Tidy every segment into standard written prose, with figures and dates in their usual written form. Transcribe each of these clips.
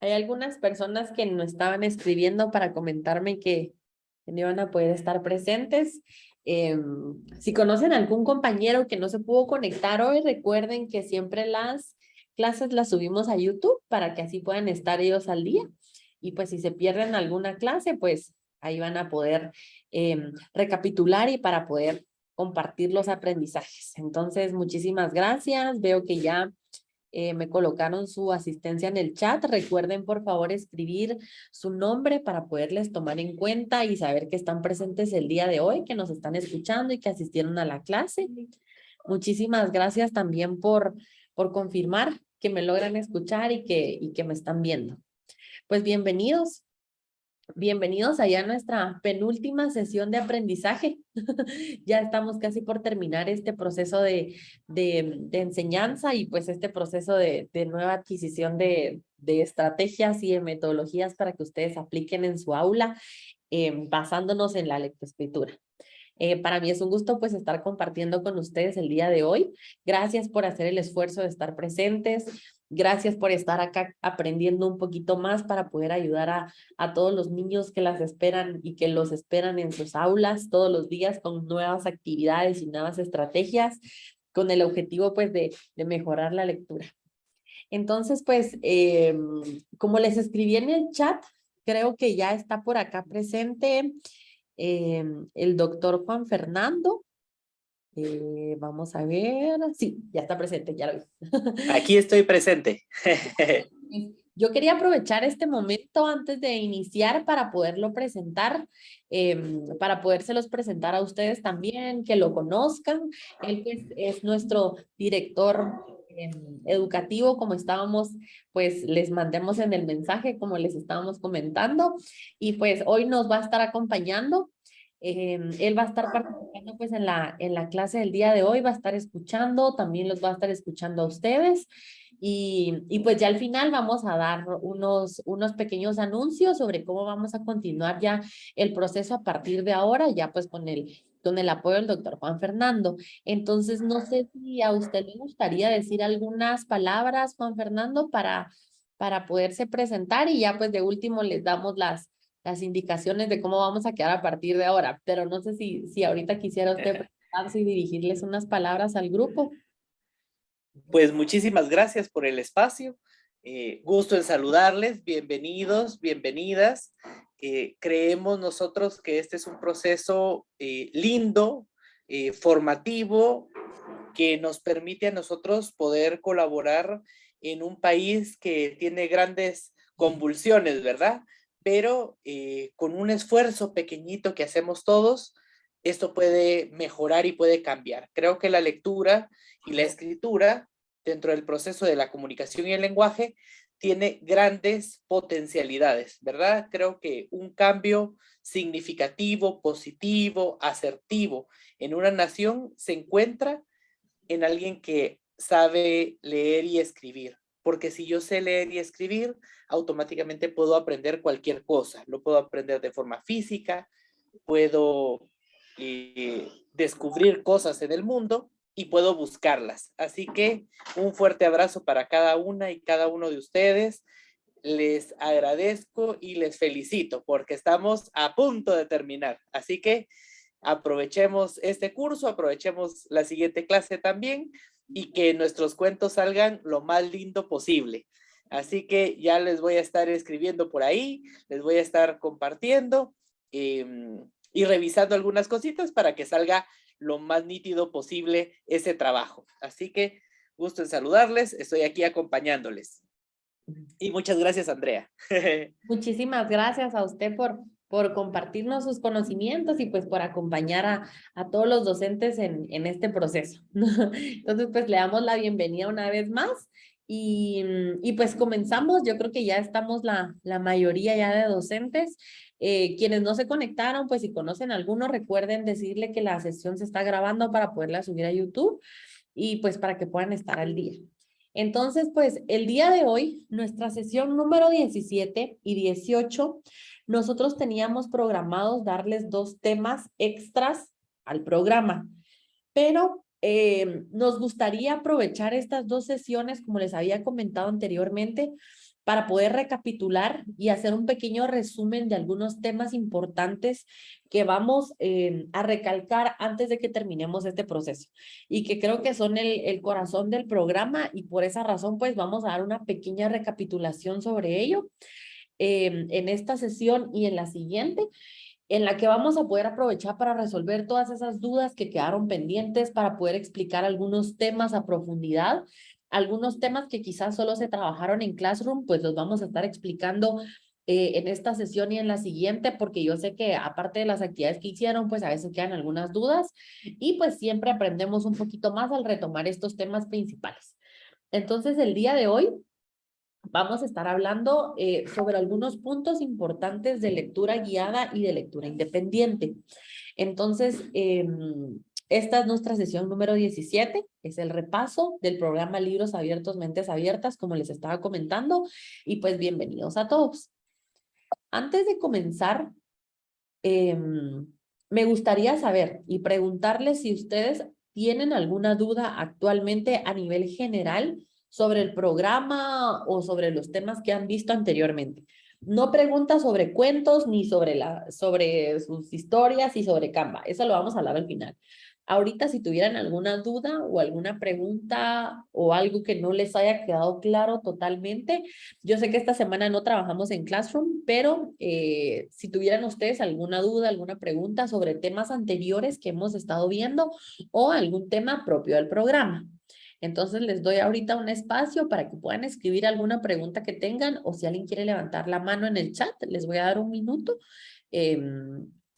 Hay algunas personas que no estaban escribiendo para comentarme que no iban a poder estar presentes. Si conocen algún compañero que no se pudo conectar hoy, recuerden que siempre las clases las subimos a YouTube para que así puedan estar ellos al día. Y pues si se pierden alguna clase, pues ahí van a poder recapitular y para poder compartir los aprendizajes. Entonces, muchísimas gracias. Veo que ya me colocaron su asistencia en el chat. Recuerden, por favor, escribir su nombre para poderles tomar en cuenta y saber que están presentes el día de hoy, que nos están escuchando y que asistieron a la clase. Muchísimas gracias también por confirmar que me logran escuchar y que me están viendo. Pues bienvenidos. Bienvenidos allá a nuestra penúltima sesión de aprendizaje. Ya estamos casi por terminar este proceso de enseñanza y pues este proceso de nueva adquisición de estrategias y de metodologías para que ustedes apliquen en su aula, basándonos en la lectoescritura. Para mí es un gusto pues estar compartiendo con ustedes el día de hoy. Gracias por hacer el esfuerzo de estar presentes. Gracias por estar acá aprendiendo un poquito más para poder ayudar a todos los niños que las esperan y que los esperan en sus aulas todos los días con nuevas actividades y nuevas estrategias con el objetivo pues de mejorar la lectura. Entonces pues como les escribí en el chat, creo que ya está por acá presente el doctor Juan Fernando. Vamos a ver. Sí, ya está presente, ya lo vi. Aquí estoy presente. Yo quería aprovechar este momento antes de iniciar para poderlo presentar, para podérselos presentar a ustedes también, que lo conozcan. Él pues, es nuestro director educativo, como estábamos, pues les mandemos en el mensaje, como les estábamos comentando, y pues hoy nos va a estar acompañando. Él va a estar participando pues en la clase del día de hoy, va a estar escuchando, también los va a estar escuchando a ustedes. Y pues ya al final vamos a dar unos pequeños anuncios sobre cómo vamos a continuar ya el proceso a partir de ahora, ya pues con el apoyo del doctor Juan Fernando. Entonces, no sé si a usted le gustaría decir algunas palabras, Juan Fernando, para poderse presentar y ya pues de último les damos las indicaciones de cómo vamos a quedar a partir de ahora. Pero no sé si ahorita quisiera usted presentarse y dirigirles unas palabras al grupo. Pues muchísimas gracias por el espacio. Gusto en saludarles. Bienvenidos, bienvenidas. Creemos nosotros que este es un proceso lindo, formativo, que nos permite a nosotros poder colaborar en un país que tiene grandes convulsiones, ¿verdad? Pero con un esfuerzo pequeñito que hacemos todos, esto puede mejorar y puede cambiar. Creo que la lectura y la escritura, dentro del proceso de la comunicación y el lenguaje, tiene grandes potencialidades, ¿verdad? Creo que un cambio significativo, positivo, asertivo en una nación se encuentra en alguien que sabe leer y escribir. Porque si yo sé leer y escribir, automáticamente puedo aprender cualquier cosa. Lo puedo aprender de forma física, puedo descubrir cosas en el mundo y puedo buscarlas. Así que un fuerte abrazo para cada una y cada uno de ustedes. Les agradezco y les felicito porque estamos a punto de terminar. Así que aprovechemos este curso, aprovechemos la siguiente clase también y que nuestros cuentos salgan lo más lindo posible. Así que ya les voy a estar escribiendo por ahí, les voy a estar compartiendo y revisando algunas cositas para que salga lo más nítido posible ese trabajo. Así que gusto en saludarles, estoy aquí acompañándoles. Y muchas gracias, Andrea. Muchísimas gracias a usted por compartirnos sus conocimientos y pues por acompañar a todos los docentes en este proceso. Entonces, pues le damos la bienvenida una vez más y pues comenzamos. Yo creo que ya estamos la mayoría ya de docentes. Quienes no se conectaron, pues si conocen a alguno, recuerden decirle que la sesión se está grabando para poderla subir a YouTube y pues para que puedan estar al día. Entonces, pues el día de hoy, nuestra sesión número 17 y 18, nosotros teníamos programados darles 2 temas extras al programa, pero nos gustaría aprovechar estas 2 sesiones, como les había comentado anteriormente, para poder recapitular y hacer un pequeño resumen de algunos temas importantes que vamos a recalcar antes de que terminemos este proceso y que creo que son el corazón del programa, y por esa razón pues vamos a dar una pequeña recapitulación sobre ello en esta sesión y en la siguiente, en la que vamos a poder aprovechar para resolver todas esas dudas que quedaron pendientes, para poder explicar algunos temas a profundidad, algunos temas que quizás solo se trabajaron en Classroom, pues los vamos a estar explicando en esta sesión y en la siguiente, porque yo sé que aparte de las actividades que hicieron, pues a veces quedan algunas dudas y pues siempre aprendemos un poquito más al retomar estos temas principales. Entonces, el día de hoy vamos a estar hablando sobre algunos puntos importantes de lectura guiada y de lectura independiente. Entonces, esta es nuestra sesión número 17, es el repaso del programa Libros Abiertos, Mentes Abiertas, como les estaba comentando, y pues bienvenidos a todos. Antes de comenzar, me gustaría saber y preguntarles si ustedes tienen alguna duda actualmente a nivel general sobre el programa o sobre los temas que han visto anteriormente. No preguntas sobre cuentos ni sobre sus historias y sobre Canva. Eso lo vamos a hablar al final. Ahorita, si tuvieran alguna duda o alguna pregunta o algo que no les haya quedado claro totalmente, yo sé que esta semana no trabajamos en Classroom, pero si tuvieran ustedes alguna duda, alguna pregunta sobre temas anteriores que hemos estado viendo o algún tema propio del programa. Entonces les doy ahorita un espacio para que puedan escribir alguna pregunta que tengan, o si alguien quiere levantar la mano en el chat, les voy a dar un minuto.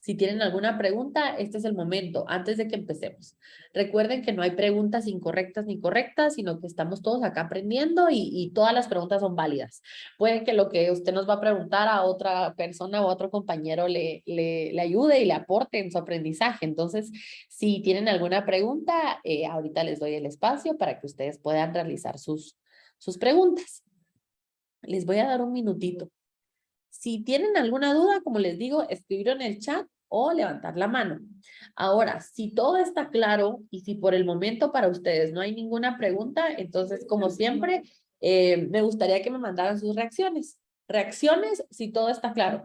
Si tienen alguna pregunta, este es el momento, antes de que empecemos. Recuerden que no hay preguntas incorrectas ni correctas, sino que estamos todos acá aprendiendo y todas las preguntas son válidas. Puede que lo que usted nos va a preguntar a otra persona o a otro compañero le ayude y le aporte en su aprendizaje. Entonces, si tienen alguna pregunta, ahorita les doy el espacio para que ustedes puedan realizar sus preguntas. Les voy a dar un minutito. Si tienen alguna duda, como les digo, escribirlo en el chat o levantar la mano. Ahora, si todo está claro y si por el momento para ustedes no hay ninguna pregunta, entonces, como siempre, me gustaría que me mandaran sus reacciones. Reacciones si todo está claro.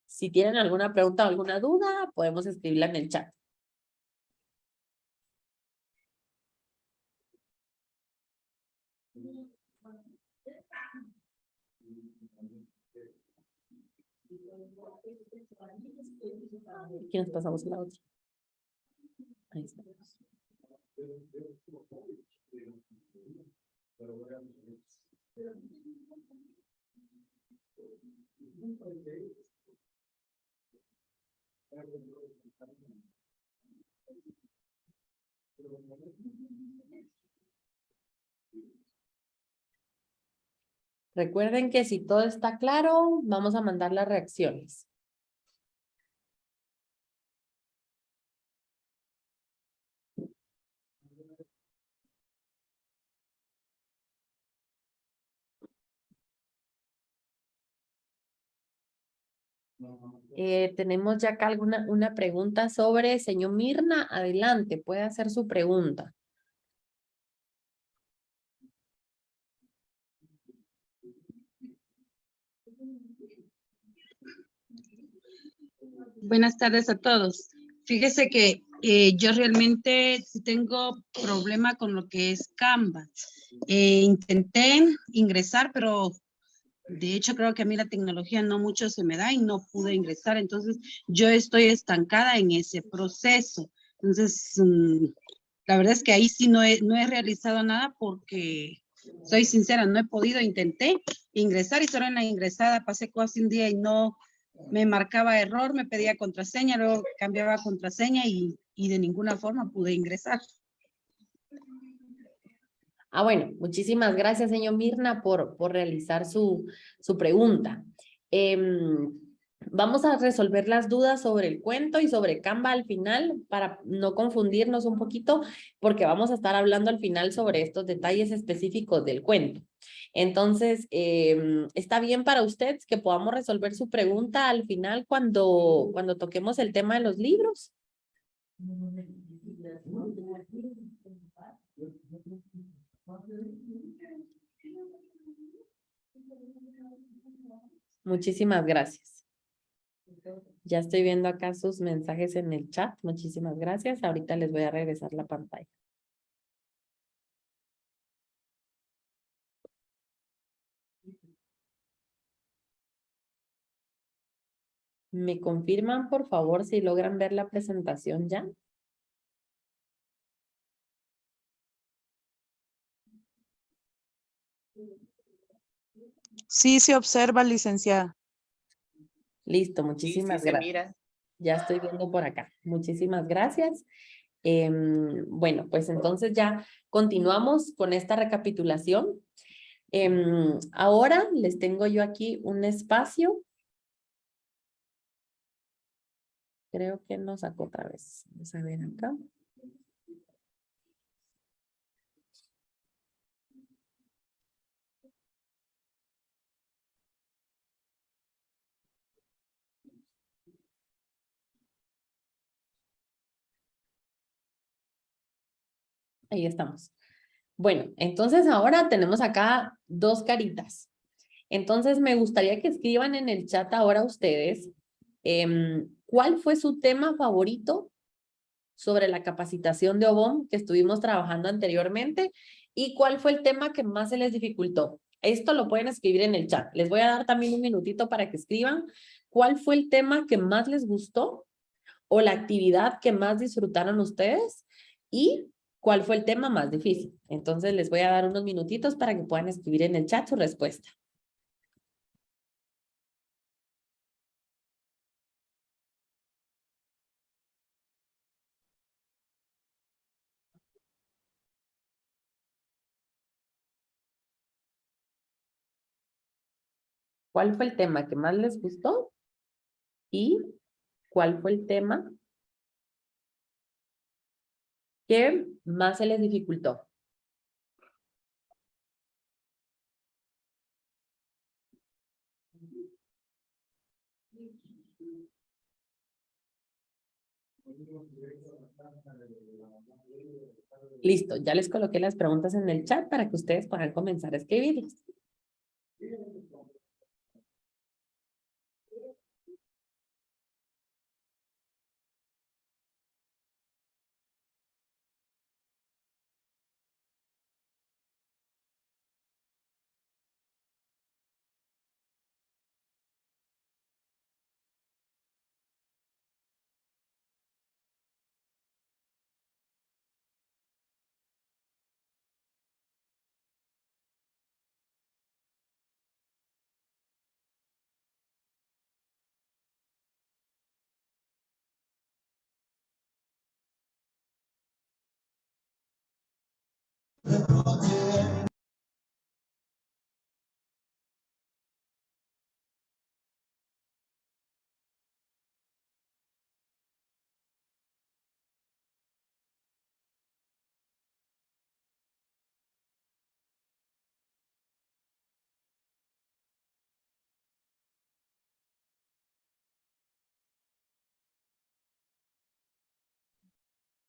Si tienen alguna pregunta o alguna duda, podemos escribirla en el chat. Aquí nos pasamos a la otra. Ahí está. Recuerden que si todo está claro, vamos a mandar las reacciones. Tenemos ya acá una pregunta sobre señor Mirna. Adelante, puede hacer su pregunta. Buenas tardes a todos. Fíjese que yo realmente sí tengo problema con lo que es Canva. Intenté ingresar, pero de hecho creo que a mí la tecnología no mucho se me da y no pude ingresar. Entonces yo estoy estancada en ese proceso. Entonces, la verdad es que ahí sí no he realizado nada porque, soy sincera, no he podido. Intenté ingresar y solo en la ingresada pasé casi un día y no me marcaba error, me pedía contraseña, luego cambiaba contraseña y de ninguna forma pude ingresar. Bueno, muchísimas gracias, señor Mirna, por realizar su pregunta. Vamos a resolver las dudas sobre el cuento y sobre Canva al final para no confundirnos un poquito, porque vamos a estar hablando al final sobre estos detalles específicos del cuento. Entonces, ¿está bien para usted que podamos resolver su pregunta al final cuando toquemos el tema de los libros? Muchísimas gracias. Ya estoy viendo acá sus mensajes en el chat. Muchísimas gracias. Ahorita les voy a regresar la pantalla. ¿Me confirman, por favor, si logran ver la presentación ya? Sí, se observa, licenciada. Listo, Sí, muchísimas se gracias. mira. Ya estoy viendo por acá. Muchísimas gracias. Bueno, pues entonces ya continuamos con esta recapitulación. Ahora les tengo yo aquí un espacio. Creo que nos sacó otra vez. Vamos a ver acá. Ahí estamos. Bueno, entonces ahora tenemos acá dos caritas. Entonces me gustaría que escriban en el chat ahora ustedes ¿cuál fue su tema favorito sobre la capacitación de OBOM que estuvimos trabajando anteriormente y cuál fue el tema que más se les dificultó? Esto lo pueden escribir en el chat. Les voy a dar también un minutito para que escriban cuál fue el tema que más les gustó o la actividad que más disfrutaron ustedes y cuál fue el tema más difícil. Entonces les voy a dar unos minutitos para que puedan escribir en el chat su respuesta. ¿Cuál fue el tema que más les gustó? ¿Y cuál fue el tema que más se les dificultó? Listo, ya les coloqué las preguntas en el chat para que ustedes puedan comenzar a escribirlas.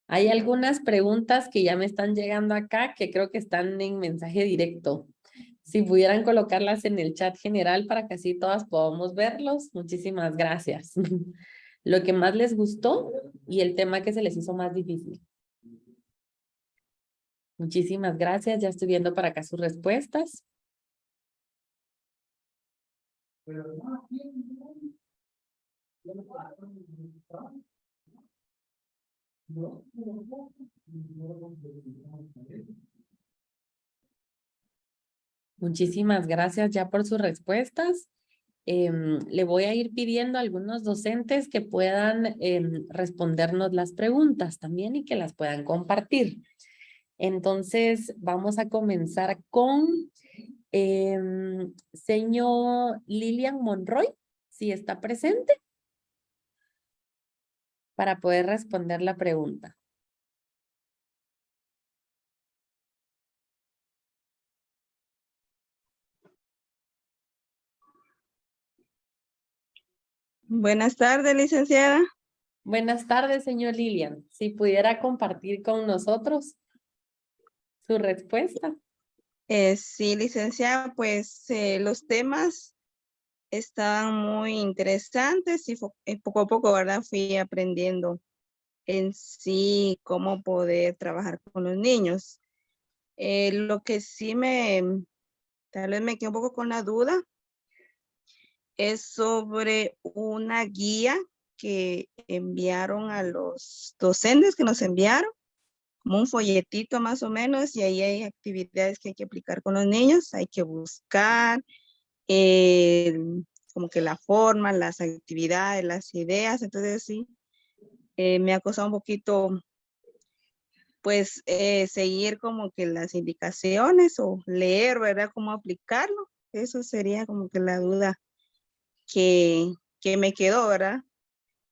Hay algunas preguntas que ya me están llegando acá que creo que están en mensaje directo. Si pudieran colocarlas en el chat general para que así todas podamos verlos. Muchísimas gracias. Lo que más les gustó y el tema que se les hizo más difícil. Muchísimas gracias. Ya estoy viendo para acá sus respuestas. Muchísimas gracias ya por sus respuestas. Le voy a ir pidiendo a algunos docentes que puedan respondernos las preguntas también y que las puedan compartir. Entonces, vamos a comenzar con señor Lilian Monroy. si está presente, para poder responder la pregunta. Buenas tardes, licenciada. Buenas tardes, señor Lilian. Si pudiera compartir con nosotros su respuesta. Sí, licenciada, pues los temas estaban muy interesantes y poco a poco, ¿verdad? Fui aprendiendo en sí cómo poder trabajar con los niños. Lo que sí tal vez me quedé un poco con la duda es sobre una guía que enviaron a los docentes que nos enviaron, como un folletito más o menos, y ahí hay actividades que hay que aplicar con los niños, hay que buscar como que la forma, las actividades, las ideas, entonces sí, me ha costado un poquito pues seguir como que las indicaciones o leer, ¿verdad? Cómo aplicarlo. Eso sería como que la duda que, que me quedó, ¿verdad?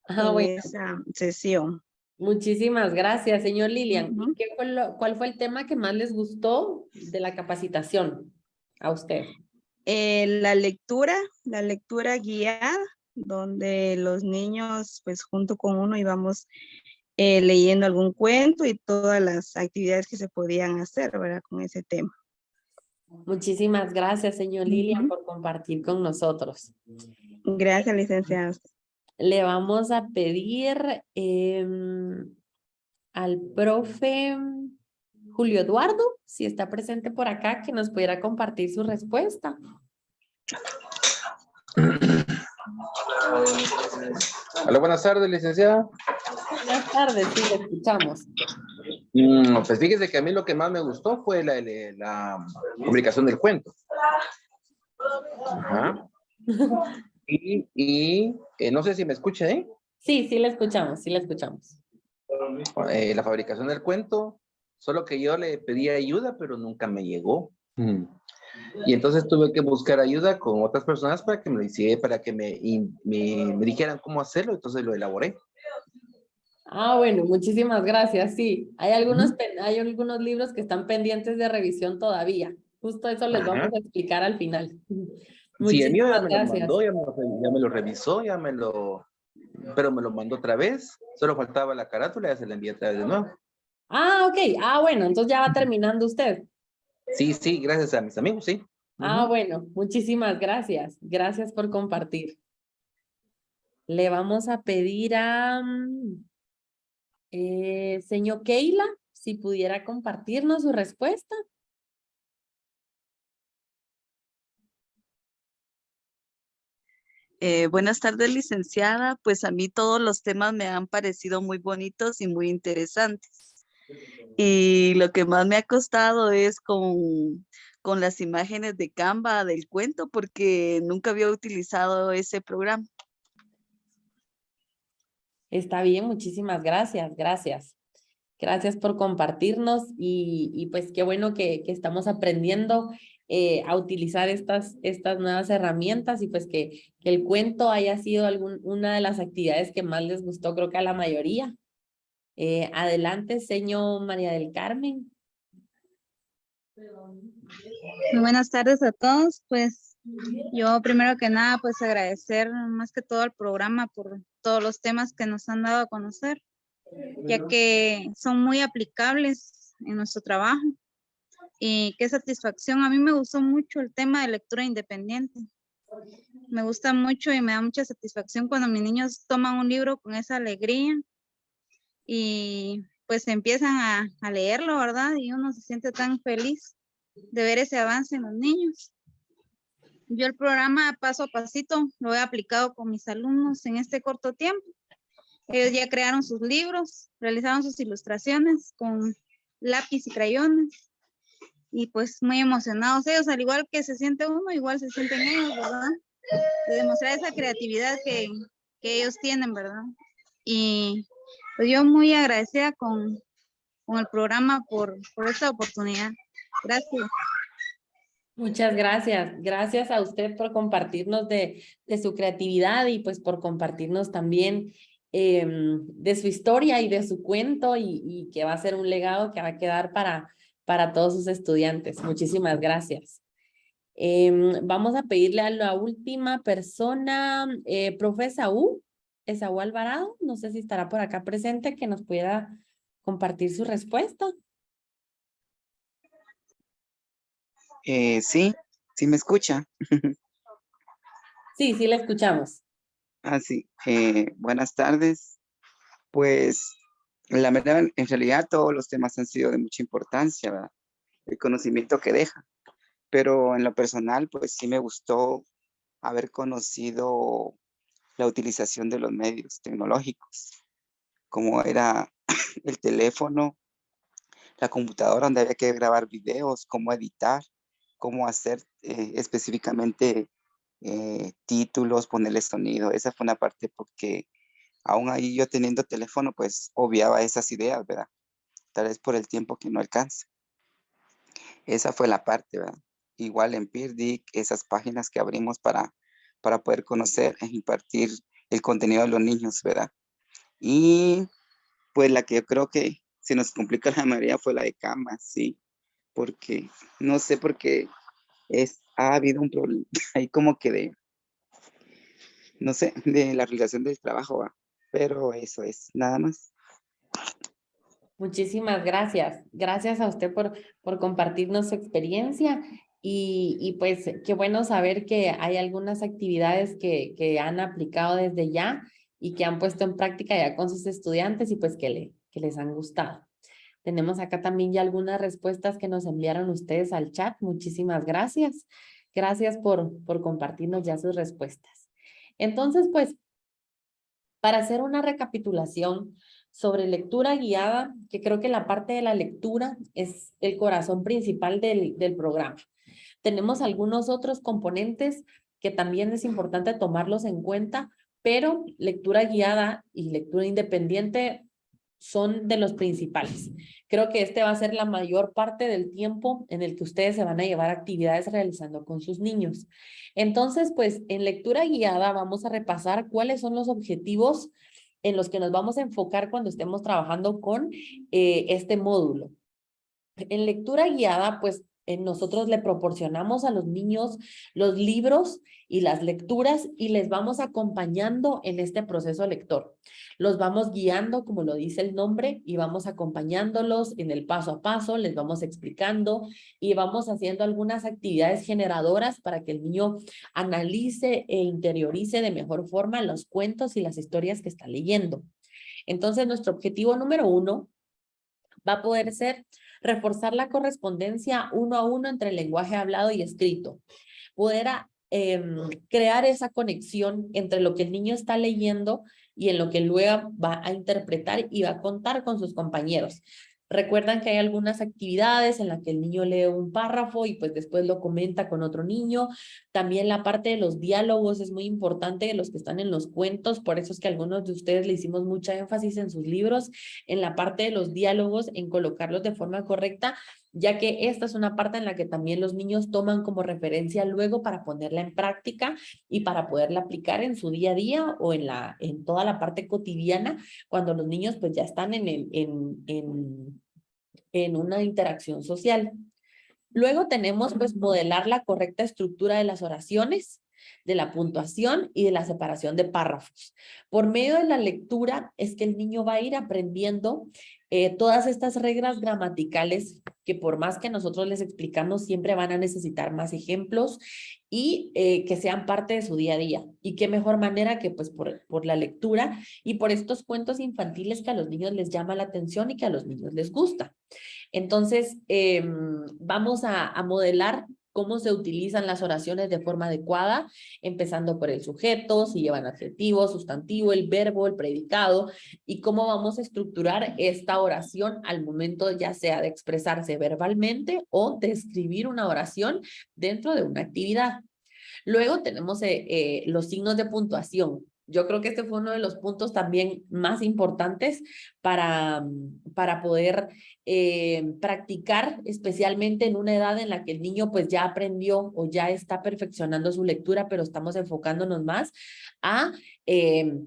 Ah, En bueno, esa sesión. muchísimas gracias, señor Lilian. Ujú. ¿Y cuál fue el tema que más les gustó de la capacitación a usted? La lectura guiada, donde los niños, pues junto con uno íbamos leyendo algún cuento y todas las actividades que se podían hacer, ¿verdad? Con ese tema. Muchísimas gracias, señor Lilian, Ujú. por compartir con nosotros. Gracias, licenciada. Le vamos a pedir al profe Julio Eduardo, si está presente por acá, que nos pudiera compartir su respuesta. Hola, buenas tardes, licenciada. Buenas tardes, sí, le escuchamos. Pues fíjese que a mí lo que más me gustó fue la publicación del cuento. Ajá. Y no sé si me escucha, ¿eh? Sí, sí le escuchamos, sí le escuchamos. La fabricación del cuento, solo que yo le pedí ayuda, pero nunca me llegó. Y entonces tuve que buscar ayuda con otras personas para que me lo hiciera, para que me dijeran cómo hacerlo, entonces lo elaboré. Ah, bueno, muchísimas gracias. Sí, hay Ujú. hay algunos libros que están pendientes de revisión todavía. Justo eso les vamos Ajá. a explicar al final. Sí, el mío ya Muchísimas me lo gracias. mandó, ya me lo revisó, pero me lo mandó otra vez. Solo faltaba la carátula, ya se la envié otra vez de nuevo. Ah, ok. Ah, bueno, entonces ya va terminando usted. Sí, sí, gracias a mis amigos, sí. Ah, Ujú. bueno, muchísimas gracias. Gracias por compartir. Le vamos a pedir a señor Keila, si pudiera compartirnos su respuesta. Buenas tardes, licenciada. Pues a mí todos los temas me han parecido muy bonitos y muy interesantes. Y lo que más me ha costado es con las imágenes de Canva del cuento, porque nunca había utilizado ese programa. Está bien, muchísimas gracias, gracias. Gracias por compartirnos y pues qué bueno que estamos aprendiendo a utilizar estas nuevas herramientas y pues que el cuento haya sido una de las actividades que más les gustó, creo que a la mayoría. Adelante, señor María del Carmen. Muy buenas tardes a todos. Pues yo primero que nada, pues agradecer más que todo al programa por todos los temas que nos han dado a conocer, ya que son muy aplicables en nuestro trabajo. Y qué satisfacción. A mí me gustó mucho el tema de lectura independiente. Me gusta mucho y me da mucha satisfacción cuando mis niños toman un libro con esa alegría y pues empiezan a leerlo, ¿verdad? Y uno se siente tan feliz de ver ese avance en los niños. Yo el programa paso a pasito lo he aplicado con mis alumnos en este corto tiempo. Ellos ya crearon sus libros, realizaron sus ilustraciones con lápiz y crayones y pues muy emocionados ellos, al igual que se siente uno, igual se sienten ellos, ¿verdad? De demostrar esa creatividad que ellos tienen, ¿verdad? Y pues yo muy agradecida con el programa por esta oportunidad. Gracias. Muchas gracias. Gracias a usted por compartirnos de su creatividad y pues por compartirnos también de su historia y de su cuento y que va a ser un legado que va a quedar para todos sus estudiantes. Muchísimas gracias. Vamos a pedirle a la última persona, profe Esaú Alvarado, no sé si estará por acá presente, que nos pueda compartir su respuesta. Sí, sí me escucha. Sí, sí, la escuchamos. Sí. Buenas tardes. Pues la verdad, en realidad todos los temas han sido de mucha importancia, ¿verdad? El conocimiento que deja. Pero en lo personal, pues sí me gustó haber conocido la utilización de los medios tecnológicos, como era el teléfono, la computadora donde había que grabar videos, cómo editar, cómo hacer específicamente títulos, ponerle sonido. Esa fue una parte porque aún ahí yo teniendo teléfono, pues obviaba esas ideas, ¿verdad? Tal vez por el tiempo que no alcanza. Esa fue la parte, ¿verdad? Igual en PeerDic, esas páginas que abrimos para poder conocer e impartir el contenido de los niños, ¿verdad? Y pues la que yo creo que se nos complica la mayoría fue la de Canva, sí, porque no sé por qué ha habido un problema ahí como que no sé, de la realización del trabajo, ¿va? Pero eso es nada más. Muchísimas gracias. Gracias a usted por compartirnos su experiencia y pues qué bueno saber que hay algunas actividades que han aplicado desde ya y que han puesto en práctica ya con sus estudiantes y pues que les han gustado. Tenemos acá también ya algunas respuestas que nos enviaron ustedes al chat. Muchísimas gracias. Gracias por compartirnos ya sus respuestas. Entonces, pues, para hacer una recapitulación sobre lectura guiada, que creo que la parte de la lectura es el corazón principal del programa. Tenemos algunos otros componentes que también es importante tomarlos en cuenta, pero lectura guiada y lectura independiente son de los principales. Creo que este va a ser la mayor parte del tiempo en el que ustedes se van a llevar actividades realizando con sus niños. Entonces, pues en lectura guiada vamos a repasar cuáles son los objetivos en los que nos vamos a enfocar cuando estemos trabajando con este módulo. En lectura guiada, pues nosotros le proporcionamos a los niños los libros y las lecturas y les vamos acompañando en este proceso lector. Los vamos guiando, como lo dice el nombre, y vamos acompañándolos en el paso a paso, les vamos explicando y vamos haciendo algunas actividades generadoras para que el niño analice e interiorice de mejor forma los cuentos y las historias que está leyendo. Entonces, nuestro objetivo número 1 va a poder ser reforzar la correspondencia 1 a 1 entre el lenguaje hablado y escrito. Poder crear esa conexión entre lo que el niño está leyendo y en lo que luego va a interpretar y va a contar con sus compañeros. Recuerdan que hay algunas actividades en las que el niño lee un párrafo y pues después lo comenta con otro niño. También la parte de los diálogos es muy importante, los que están en los cuentos, por eso es que a algunos de ustedes le hicimos mucha énfasis en sus libros, en la parte de los diálogos, en colocarlos de forma correcta, ya que esta es una parte en la que también los niños toman como referencia luego para ponerla en práctica y para poderla aplicar en su día a día o en toda la parte cotidiana, cuando los niños pues ya están en una interacción social. Luego tenemos pues modelar la correcta estructura de las oraciones, de la puntuación y de la separación de párrafos. Por medio de la lectura es que el niño va a ir aprendiendo todas estas reglas gramaticales que por más que nosotros les explicamos siempre van a necesitar más ejemplos y que sean parte de su día a día. Y qué mejor manera que pues por la lectura y por estos cuentos infantiles que a los niños les llama la atención y que a los niños les gusta. Entonces, vamos a modelar cómo se utilizan las oraciones de forma adecuada, empezando por el sujeto, si llevan adjetivo, sustantivo, el verbo, el predicado, y cómo vamos a estructurar esta oración al momento ya sea de expresarse verbalmente o de escribir una oración dentro de una actividad. Luego tenemos los signos de puntuación. Yo creo que este fue uno de los puntos también más importantes para poder practicar, especialmente en una edad en la que el niño pues ya aprendió o ya está perfeccionando su lectura, pero estamos enfocándonos más a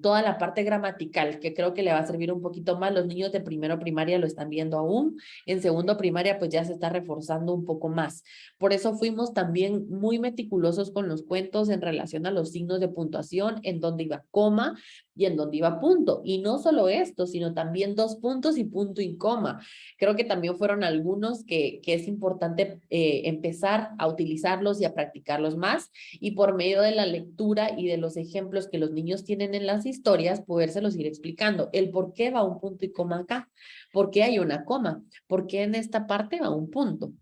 toda la parte gramatical, que creo que le va a servir un poquito más. Los niños de primero primaria lo están viendo aún, en segundo primaria pues ya se está reforzando un poco más. Por eso fuimos también muy meticulosos con los cuentos en relación a los signos de puntuación, en donde iba coma y en donde iba punto. Y no solo esto, sino también 2 puntos y punto y coma. Creo que también fueron algunos que es importante empezar a utilizarlos y a practicarlos más, y por medio de la lectura y de los ejemplos que los niños tienen en las historias, podérselos ir explicando. El por qué va un punto y coma acá, por qué hay una coma, por qué en esta parte va un punto.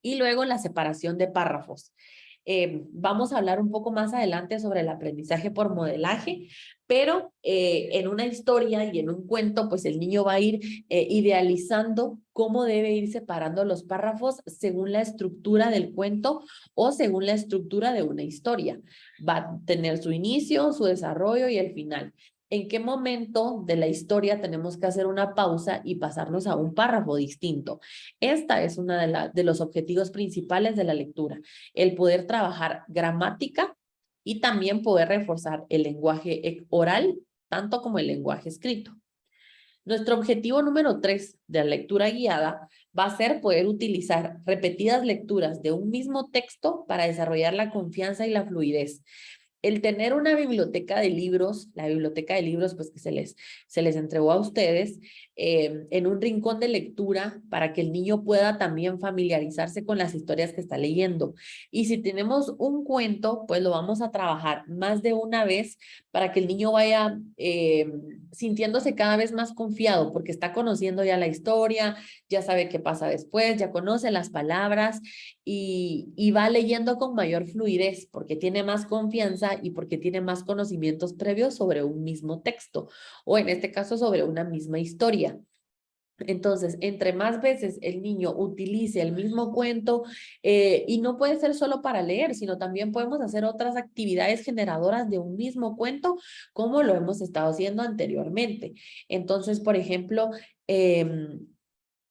Y luego la separación de párrafos. Vamos a hablar un poco más adelante sobre el aprendizaje por modelaje, pero en una historia y en un cuento, pues el niño va a ir idealizando cómo debe ir separando los párrafos según la estructura del cuento o según la estructura de una historia. Va a tener su inicio, su desarrollo y el final. ¿En qué momento de la historia tenemos que hacer una pausa y pasarnos a un párrafo distinto? Esta es una de los objetivos principales de la lectura, el poder trabajar gramática y también poder reforzar el lenguaje oral, tanto como el lenguaje escrito. Nuestro objetivo número 3 de la lectura guiada va a ser poder utilizar repetidas lecturas de un mismo texto para desarrollar la confianza y la fluidez. El tener una biblioteca de libros, la biblioteca de libros pues que se les entregó a ustedes, en un rincón de lectura para que el niño pueda también familiarizarse con las historias que está leyendo. Y si tenemos un cuento, pues lo vamos a trabajar más de una vez para que el niño vaya sintiéndose cada vez más confiado, porque está conociendo ya la historia, ya sabe qué pasa después, ya conoce las palabras y va leyendo con mayor fluidez, porque tiene más confianza y porque tiene más conocimientos previos sobre un mismo texto, o en este caso sobre una misma historia. Entonces, entre más veces el niño utilice el mismo cuento, y no puede ser solo para leer, sino también podemos hacer otras actividades generadoras de un mismo cuento, como lo hemos estado haciendo anteriormente. Entonces, por ejemplo,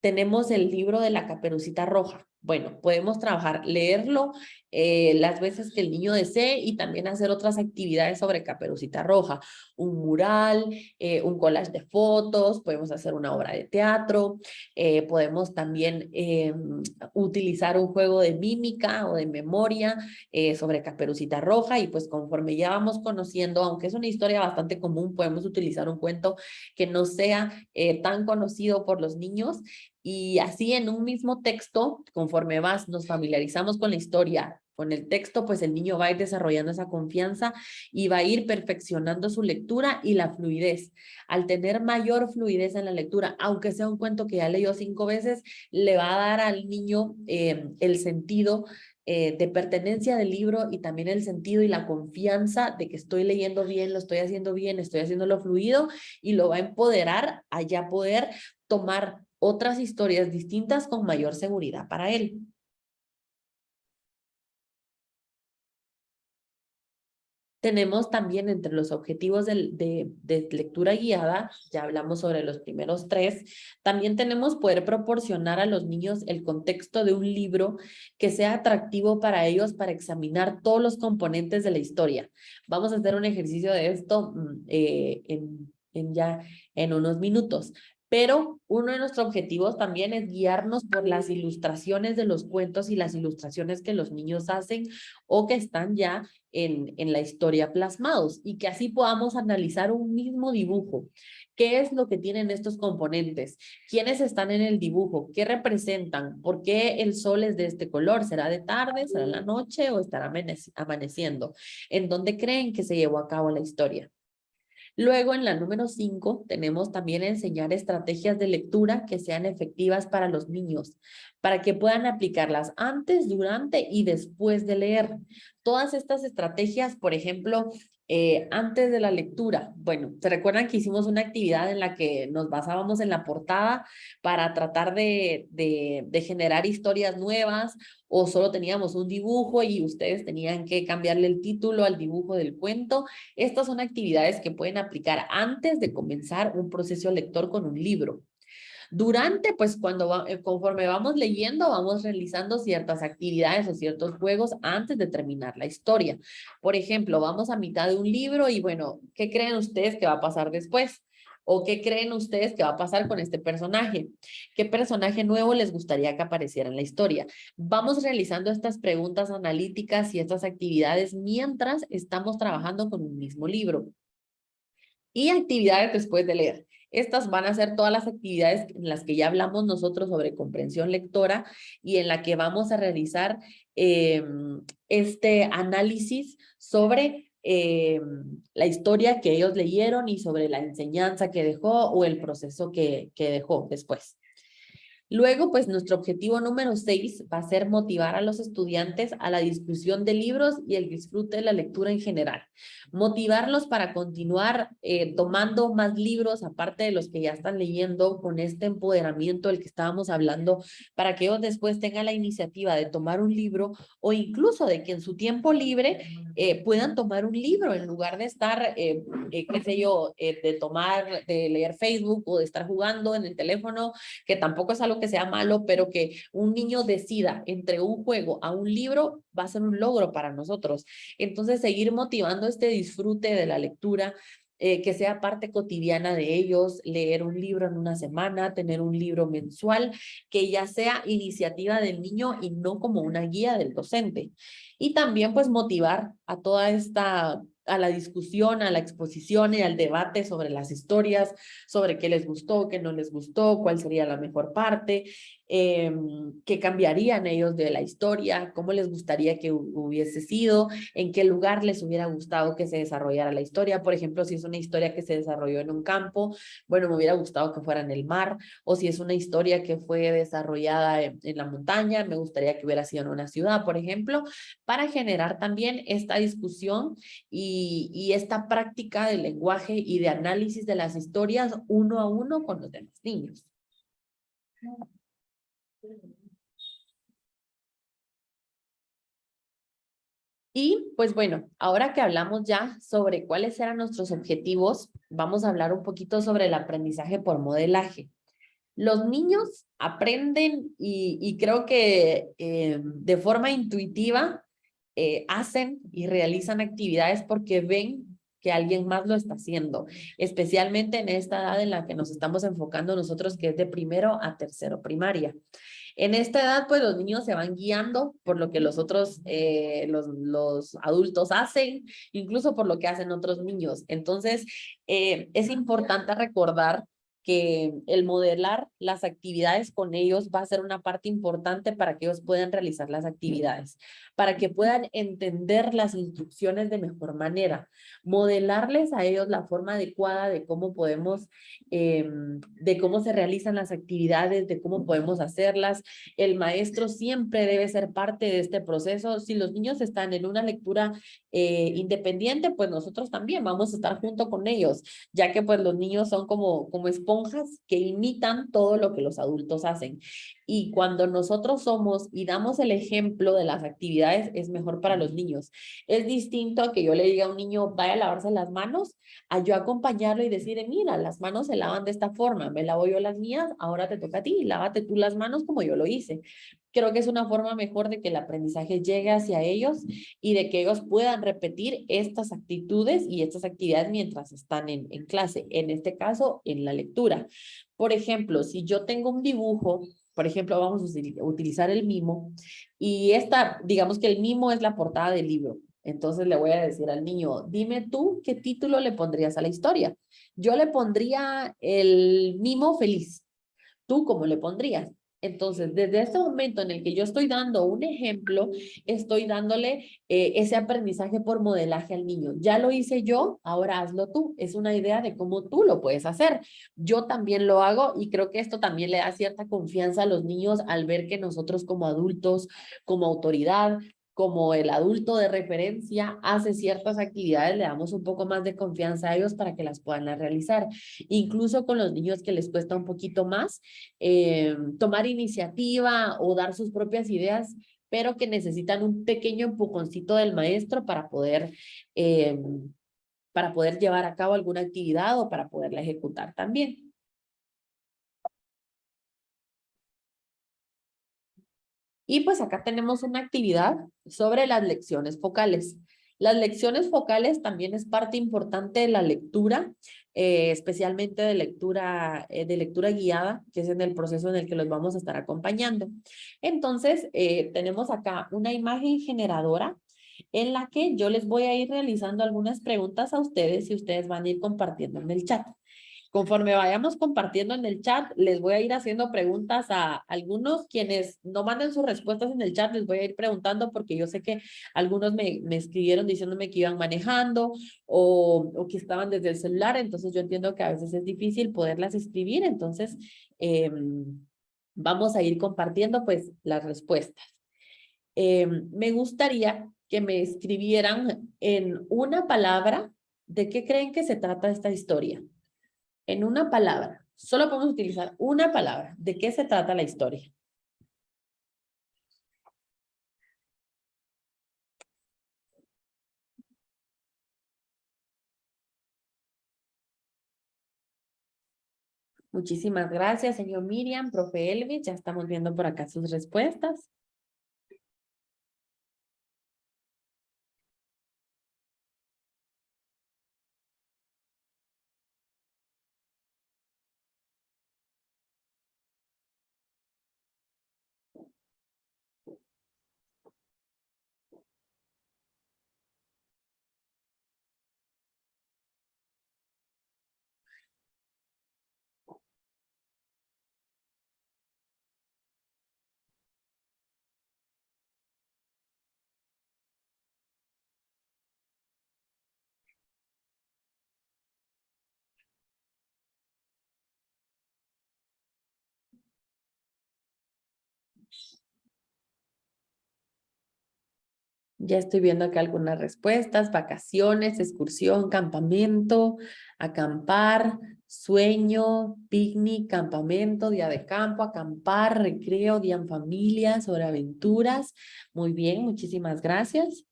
tenemos el libro de la Caperucita Roja. Bueno, podemos trabajar, leerlo las veces que el niño desee y también hacer otras actividades sobre Caperucita Roja. Un mural, un collage de fotos, podemos hacer una obra de teatro, podemos también utilizar un juego de mímica o de memoria sobre Caperucita Roja, y pues conforme ya vamos conociendo, aunque es una historia bastante común, podemos utilizar un cuento que no sea tan conocido por los niños. Y así en un mismo texto, conforme nos familiarizamos con la historia, con el texto, pues el niño va a ir desarrollando esa confianza y va a ir perfeccionando su lectura y la fluidez. Al tener mayor fluidez en la lectura, aunque sea un cuento que ya leyó 5 veces, le va a dar al niño el sentido de pertenencia del libro y también el sentido y la confianza de que estoy leyendo bien, lo estoy haciendo bien, estoy haciéndolo fluido, y lo va a empoderar a ya poder tomar otras historias distintas con mayor seguridad para él. Tenemos también entre los objetivos de lectura guiada, ya hablamos sobre los primeros 3, también tenemos poder proporcionar a los niños el contexto de un libro que sea atractivo para ellos para examinar todos los componentes de la historia. Vamos a hacer un ejercicio de esto ya en unos minutos. Pero uno de nuestros objetivos también es guiarnos por las ilustraciones de los cuentos y las ilustraciones que los niños hacen o que están ya en la historia plasmados, y que así podamos analizar un mismo dibujo. ¿Qué es lo que tienen estos componentes? ¿Quiénes están en el dibujo? ¿Qué representan? ¿Por qué el sol es de este color? ¿Será de tarde? ¿Será en la noche? ¿O estará amaneciendo? ¿En dónde creen que se llevó a cabo la historia? Luego, en la número 5, tenemos también enseñar estrategias de lectura que sean efectivas para los niños, para que puedan aplicarlas antes, durante y después de leer. Todas estas estrategias, por ejemplo, antes de la lectura, bueno, ¿se recuerdan que hicimos una actividad en la que nos basábamos en la portada para tratar de generar historias nuevas, o solo teníamos un dibujo y ustedes tenían que cambiarle el título al dibujo del cuento? Estas son actividades que pueden aplicar antes de comenzar un proceso lector con un libro. Durante, pues conforme vamos leyendo, vamos realizando ciertas actividades o ciertos juegos antes de terminar la historia. Por ejemplo, vamos a mitad de un libro y bueno, ¿qué creen ustedes que va a pasar después? ¿O qué creen ustedes que va a pasar con este personaje? ¿Qué personaje nuevo les gustaría que apareciera en la historia? Vamos realizando estas preguntas analíticas y estas actividades mientras estamos trabajando con un mismo libro. Y actividades después de leer. Estas van a ser todas las actividades en las que ya hablamos nosotros sobre comprensión lectora y en la que vamos a realizar este análisis sobre la historia que ellos leyeron y sobre la enseñanza que dejó o el proceso que dejó después. Luego, pues nuestro objetivo número 6 va a ser motivar a los estudiantes a la discusión de libros y el disfrute de la lectura en general. Motivarlos para continuar tomando más libros, aparte de los que ya están leyendo, con este empoderamiento del que estábamos hablando, para que ellos después tengan la iniciativa de tomar un libro o incluso de que en su tiempo libre puedan tomar un libro en lugar de estar, qué sé yo, de leer Facebook o de estar jugando en el teléfono, que tampoco es algo que sea malo, pero que un niño decida entre un juego a un libro va a ser un logro para nosotros. Entonces, seguir motivando este disfrute de la lectura, que sea parte cotidiana de ellos, leer un libro en una semana, tener un libro mensual, que ya sea iniciativa del niño y no como una guía del docente. Y también pues motivar a toda esta, a la discusión, a la exposición y al debate sobre las historias, sobre qué les gustó, qué no les gustó, cuál sería la mejor parte, qué cambiarían ellos de la historia, cómo les gustaría que hubiese sido, en qué lugar les hubiera gustado que se desarrollara la historia. Por ejemplo, si es una historia que se desarrolló en un campo, bueno, me hubiera gustado que fuera en el mar, o si es una historia que fue desarrollada en la montaña, me gustaría que hubiera sido en una ciudad, por ejemplo, para generar también esta discusión y esta práctica del lenguaje y de análisis de las historias uno a uno con los demás niños. Y pues bueno, ahora que hablamos ya sobre cuáles eran nuestros objetivos, vamos a hablar un poquito sobre el aprendizaje por modelaje. Los niños aprenden y creo que de forma intuitiva hacen y realizan actividades porque ven que alguien más lo está haciendo, especialmente en esta edad en la que nos estamos enfocando nosotros, que es de primero a tercero primaria. En esta edad, pues los niños se van guiando por lo que los otros, los adultos hacen, incluso por lo que hacen otros niños. Entonces, es importante recordar que el modelar las actividades con ellos va a ser una parte importante para que ellos puedan realizar las actividades, para que puedan entender las instrucciones de mejor manera, modelarles a ellos la forma adecuada de cómo podemos, de cómo se realizan las actividades, de cómo podemos hacerlas. El maestro siempre debe ser parte de este proceso. Si los niños están en una lectura independiente, pues nosotros también vamos a estar junto con ellos, ya que pues los niños son como esponjas que imitan todo lo que los adultos hacen. Y cuando nosotros somos y damos el ejemplo de las actividades, es mejor para los niños. Es distinto a que yo le diga a un niño, vaya a lavarse las manos, a yo acompañarlo y decirle, mira, las manos se lavan de esta forma, me lavo yo las mías, ahora te toca a ti, lávate tú las manos como yo lo hice. Creo que es una forma mejor de que el aprendizaje llegue hacia ellos y de que ellos puedan repetir estas actitudes y estas actividades mientras están en clase, en este caso, en la lectura. Por ejemplo, si yo tengo un dibujo, por ejemplo, vamos a utilizar el mimo, y digamos que el mimo es la portada del libro. Entonces le voy a decir al niño, dime tú qué título le pondrías a la historia. Yo le pondría el mimo feliz. ¿Tú cómo le pondrías? Entonces, desde este momento en el que yo estoy dando un ejemplo, estoy dándole ese aprendizaje por modelaje al niño. Ya lo hice yo, ahora hazlo tú. Es una idea de cómo tú lo puedes hacer. Yo también lo hago y creo que esto también le da cierta confianza a los niños al ver que nosotros como adultos, como autoridad, como el adulto de referencia hace ciertas actividades, le damos un poco más de confianza a ellos para que las puedan realizar. Incluso con los niños que les cuesta un poquito más tomar iniciativa o dar sus propias ideas, pero que necesitan un pequeño empujoncito del maestro para poder llevar a cabo alguna actividad o para poderla ejecutar también. Y pues acá tenemos una actividad sobre las lecciones focales. Las lecciones focales también es parte importante de la lectura, especialmente de lectura guiada, que es en el proceso en el que los vamos a estar acompañando. Entonces, tenemos acá una imagen generadora en la que yo les voy a ir realizando algunas preguntas a ustedes y ustedes van a ir compartiendo en el chat. Conforme vayamos compartiendo en el chat, les voy a ir haciendo preguntas a algunos. Quienes no manden sus respuestas en el chat, les voy a ir preguntando porque yo sé que algunos me escribieron diciéndome que iban manejando o que estaban desde el celular. Entonces yo entiendo que a veces es difícil poderlas escribir. Entonces vamos a ir compartiendo pues las respuestas. Me gustaría que me escribieran en una palabra de qué creen que se trata esta historia. En una palabra, solo podemos utilizar una palabra. ¿De qué se trata la historia? Muchísimas gracias, señor Miriam, profe Elvis. Ya estamos viendo por acá sus respuestas. Ya estoy viendo acá algunas respuestas: vacaciones, excursión, campamento, acampar, sueño, picnic, campamento, día de campo, acampar, recreo, día en familia, sobre aventuras. Muy bien, muchísimas gracias.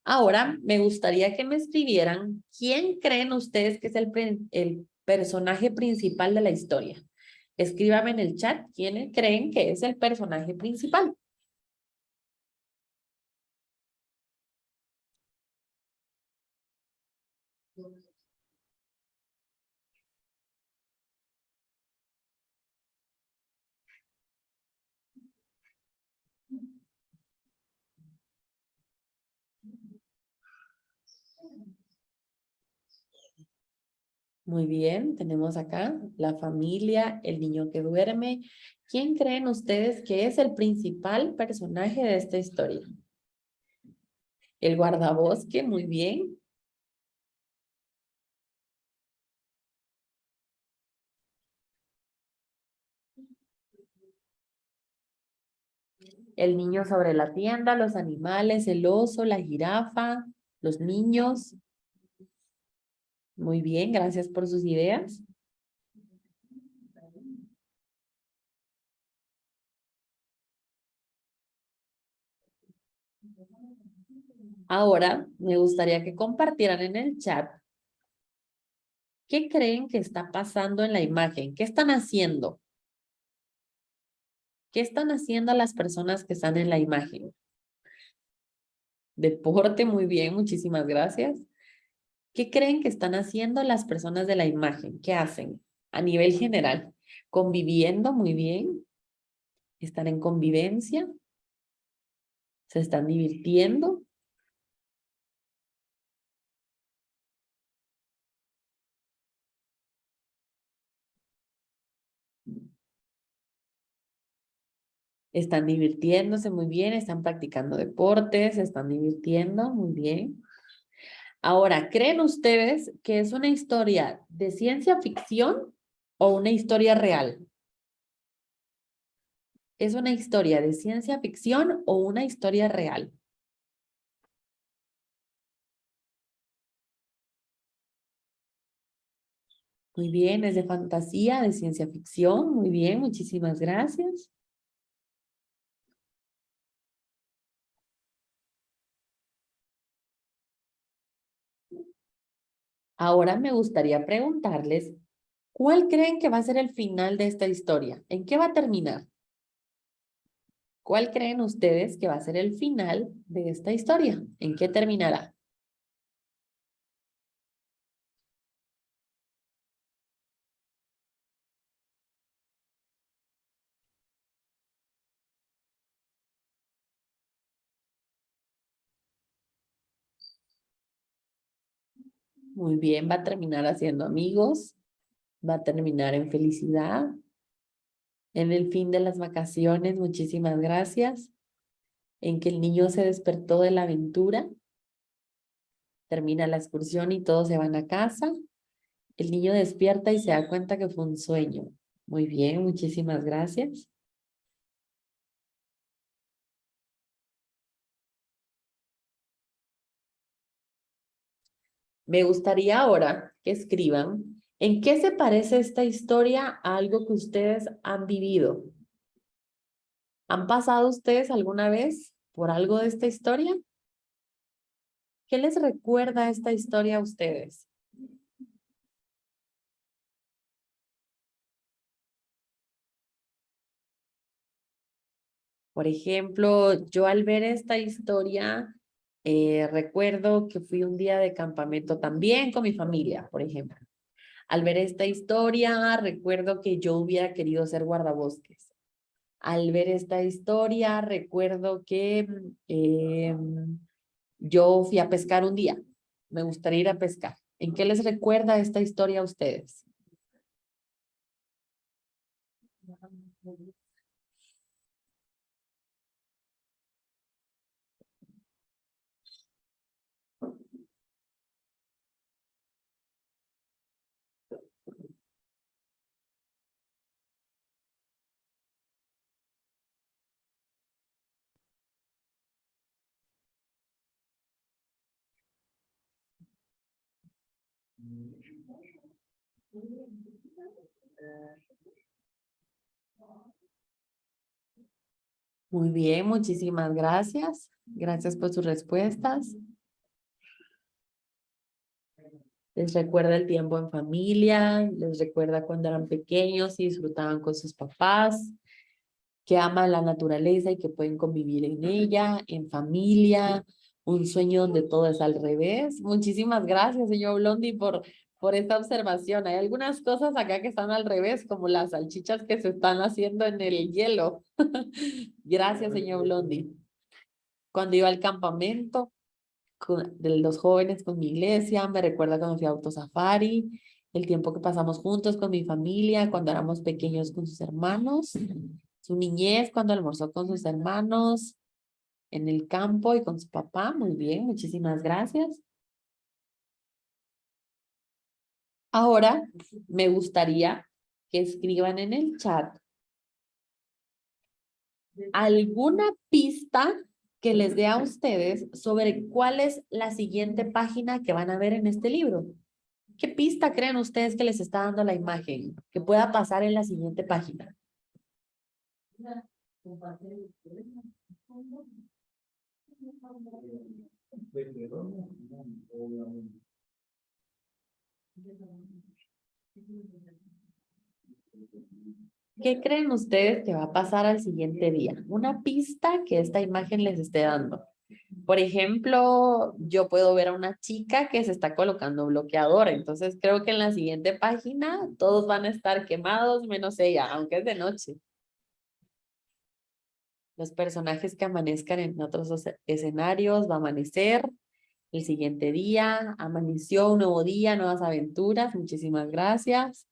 Ahora me gustaría que me escribieran quién creen ustedes que es el personaje principal de la historia. Escríbame en el chat quién creen que es el personaje principal. Muy bien, tenemos acá la familia, el niño que duerme. ¿Quién creen ustedes que es el principal personaje de esta historia? El guardabosque, muy bien. El niño sobre la tienda, los animales, el oso, la jirafa, los niños. Muy bien, gracias por sus ideas. Ahora me gustaría que compartieran en el chat qué creen que está pasando en la imagen. ¿Qué están haciendo? ¿Qué están haciendo las personas que están en la imagen? Deporte, muy bien, muchísimas gracias. ¿Qué creen que están haciendo las personas de la imagen? ¿Qué hacen a nivel general? Conviviendo, muy bien. Están en convivencia. Se están divirtiendo. Están divirtiéndose muy bien, están practicando deportes, se están divirtiendo muy bien. Ahora, ¿creen ustedes que es una historia de ciencia ficción o una historia real? ¿Es una historia de ciencia ficción o una historia real? Muy bien, es de fantasía, de ciencia ficción. Muy bien, muchísimas gracias. Ahora me gustaría preguntarles, ¿cuál creen que va a ser el final de esta historia? ¿En qué va a terminar? ¿Cuál creen ustedes que va a ser el final de esta historia? ¿En qué terminará? Muy bien, va a terminar haciendo amigos, va a terminar en felicidad, en el fin de las vacaciones, muchísimas gracias, en que el niño se despertó de la aventura, termina la excursión y todos se van a casa, el niño despierta y se da cuenta que fue un sueño. Muy bien, muchísimas gracias. Me gustaría ahora que escriban en qué se parece esta historia a algo que ustedes han vivido. ¿Han pasado ustedes alguna vez por algo de esta historia? ¿Qué les recuerda esta historia a ustedes? Por ejemplo, yo al ver esta historia, recuerdo que fui un día de campamento también con mi familia, por ejemplo. Al ver esta historia, recuerdo que yo hubiera querido ser guardabosques. Al ver esta historia, recuerdo que yo fui a pescar un día. Me gustaría ir a pescar. ¿En qué les recuerda esta historia a ustedes? Muy bien, muchísimas gracias. Gracias por sus respuestas. Les recuerda el tiempo en familia, les recuerda cuando eran pequeños y disfrutaban con sus papás, que aman la naturaleza y que pueden convivir en ella, en familia, un sueño donde todo es al revés. Muchísimas gracias, señor Blondi, por esta observación. Hay algunas cosas acá que están al revés, como las salchichas que se están haciendo en el hielo. Gracias, señor Blondi. Cuando iba al campamento de los jóvenes con mi iglesia, me recuerda cuando fui a Autosafari, el tiempo que pasamos juntos con mi familia, cuando éramos pequeños con sus hermanos, su niñez, cuando almorzó con sus hermanos en el campo y con su papá. Muy bien, muchísimas gracias. Ahora me gustaría que escriban en el chat alguna pista que les dé a ustedes sobre cuál es la siguiente página que van a ver en este libro. ¿Qué pista creen ustedes que les está dando la imagen que pueda pasar en la siguiente página? ¿Qué creen ustedes que va a pasar al siguiente día? Una pista que esta imagen les esté dando. Por ejemplo, yo puedo ver a una chica que se está colocando bloqueador, entonces creo que en la siguiente página todos van a estar quemados menos ella, aunque es de noche. Los personajes que amanezcan en otros escenarios, va a amanecer el siguiente día, amaneció un nuevo día, nuevas aventuras, muchísimas gracias.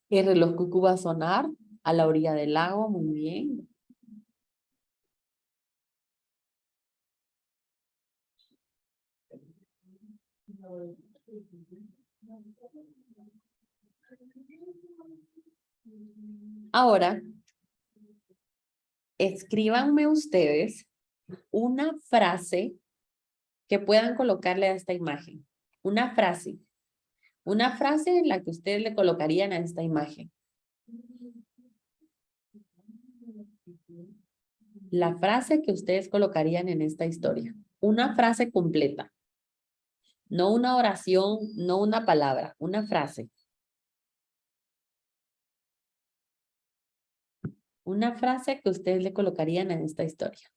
El reloj cucú va a sonar a la orilla del lago, muy bien. Ahora, escríbanme ustedes una frase que puedan colocarle a esta imagen. Una frase en la que ustedes le colocarían a esta imagen. La frase que ustedes colocarían en esta historia. Una frase completa. No una oración, no una palabra, una frase. Una frase que ustedes le colocarían en esta historia.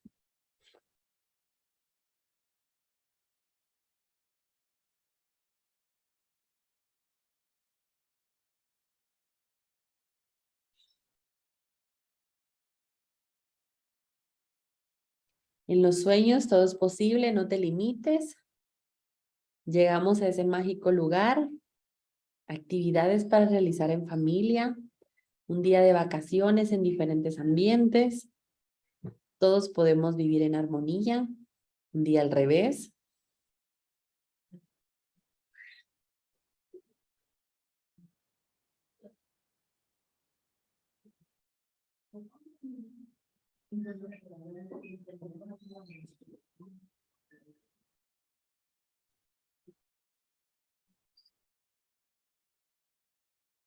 En los sueños todo es posible, no te limites. Llegamos a ese mágico lugar. Actividades para realizar en familia. Un día de vacaciones en diferentes ambientes. Todos podemos vivir en armonía. Un día al revés.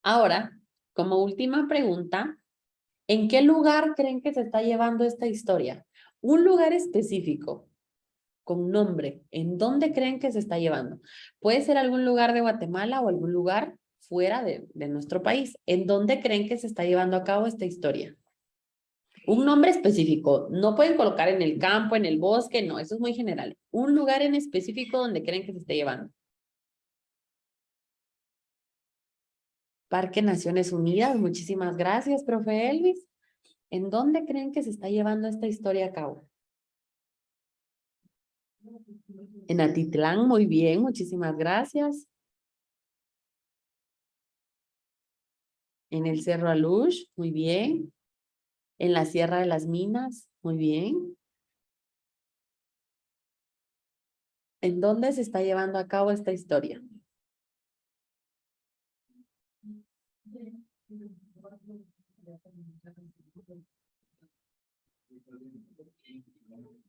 Ahora, como última pregunta, ¿en qué lugar creen que se está llevando esta historia? Un lugar específico, con nombre. ¿En dónde creen que se está llevando? Puede ser algún lugar de Guatemala o algún lugar fuera de nuestro país. ¿En dónde creen que se está llevando a cabo esta historia? Un nombre específico. No pueden colocar en el campo, en el bosque, no, eso es muy general. Un lugar en específico donde creen que se esté llevando. Parque Naciones Unidas, muchísimas gracias, profe Elvis. ¿En dónde creen que se está llevando esta historia a cabo? En Atitlán, muy bien, muchísimas gracias. En el Cerro Alush, muy bien. En la Sierra de las Minas, muy bien. ¿En dónde se está llevando a cabo esta historia?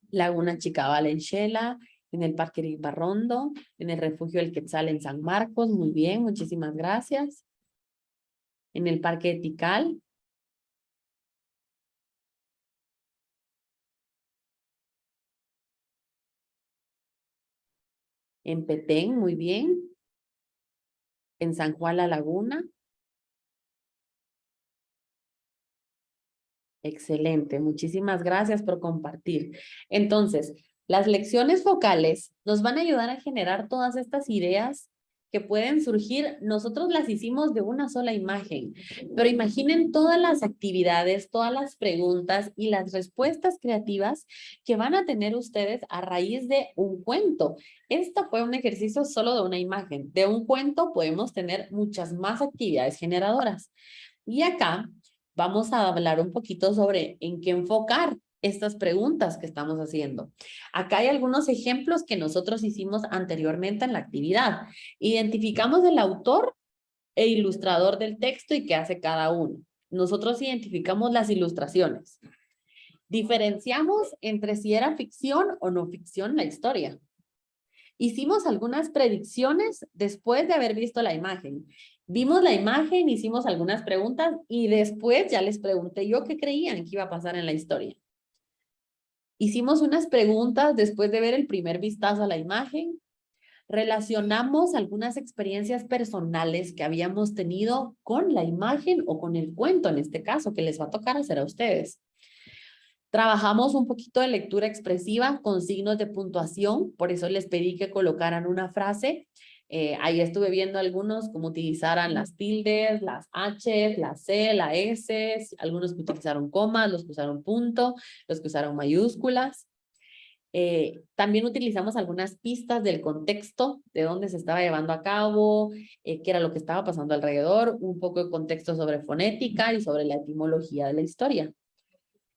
Laguna Chicabal en Xela, en el Parque Ribarrondo, en el Refugio El Quetzal en San Marcos, muy bien, muchísimas gracias. En el Parque de Tikal. En Petén, muy bien. En San Juan La Laguna. Excelente, muchísimas gracias por compartir. Entonces, las lecciones focales nos van a ayudar a generar todas estas ideas que pueden surgir. Nosotros las hicimos de una sola imagen, pero imaginen todas las actividades, todas las preguntas y las respuestas creativas que van a tener ustedes a raíz de un cuento. Esto fue un ejercicio solo de una imagen. De un cuento podemos tener muchas más actividades generadoras. Y acá vamos a hablar un poquito sobre en qué enfocar estas preguntas que estamos haciendo. Acá hay algunos ejemplos que nosotros hicimos anteriormente en la actividad. Identificamos el autor e ilustrador del texto y qué hace cada uno. Nosotros identificamos las ilustraciones. Diferenciamos entre si era ficción o no ficción la historia. Hicimos algunas predicciones después de haber visto la imagen. Vimos la imagen, hicimos algunas preguntas y después ya les pregunté yo qué creían que iba a pasar en la historia. Hicimos unas preguntas después de ver el primer vistazo a la imagen. Relacionamos algunas experiencias personales que habíamos tenido con la imagen o con el cuento, en este caso, que les va a tocar hacer a ustedes. Trabajamos un poquito de lectura expresiva con signos de puntuación, por eso les pedí que colocaran una frase. Ahí estuve viendo algunos cómo utilizaran las tildes, las H, la C, la S, algunos que utilizaron comas, los que usaron punto, los que usaron mayúsculas. También utilizamos algunas pistas del contexto, de dónde se estaba llevando a cabo, qué era lo que estaba pasando alrededor, un poco de contexto sobre fonética y sobre la etimología de la historia.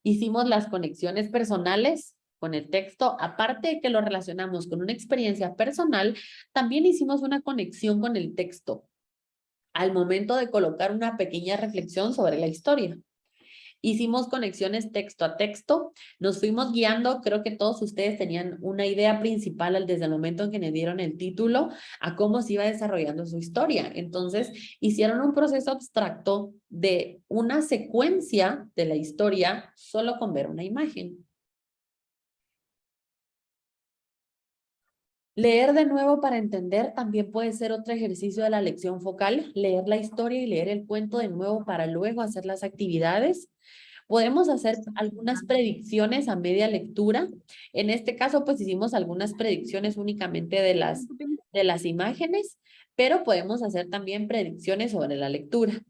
Hicimos las conexiones personales con el texto, aparte de que lo relacionamos con una experiencia personal, también hicimos una conexión con el texto. al momento de colocar una pequeña reflexión sobre la historia. Hicimos conexiones texto a texto, nos fuimos guiando, creo que todos ustedes tenían una idea principal desde el momento en que le dieron el título a cómo se iba desarrollando su historia. Entonces, hicieron un proceso abstracto de una secuencia de la historia solo con ver una imagen. Leer de nuevo para entender también puede ser otro ejercicio de la lección focal, leer la historia y leer el cuento de nuevo para luego hacer las actividades. Podemos hacer algunas predicciones a media lectura. En este caso, pues hicimos algunas predicciones únicamente de las imágenes, pero podemos hacer también predicciones sobre la lectura.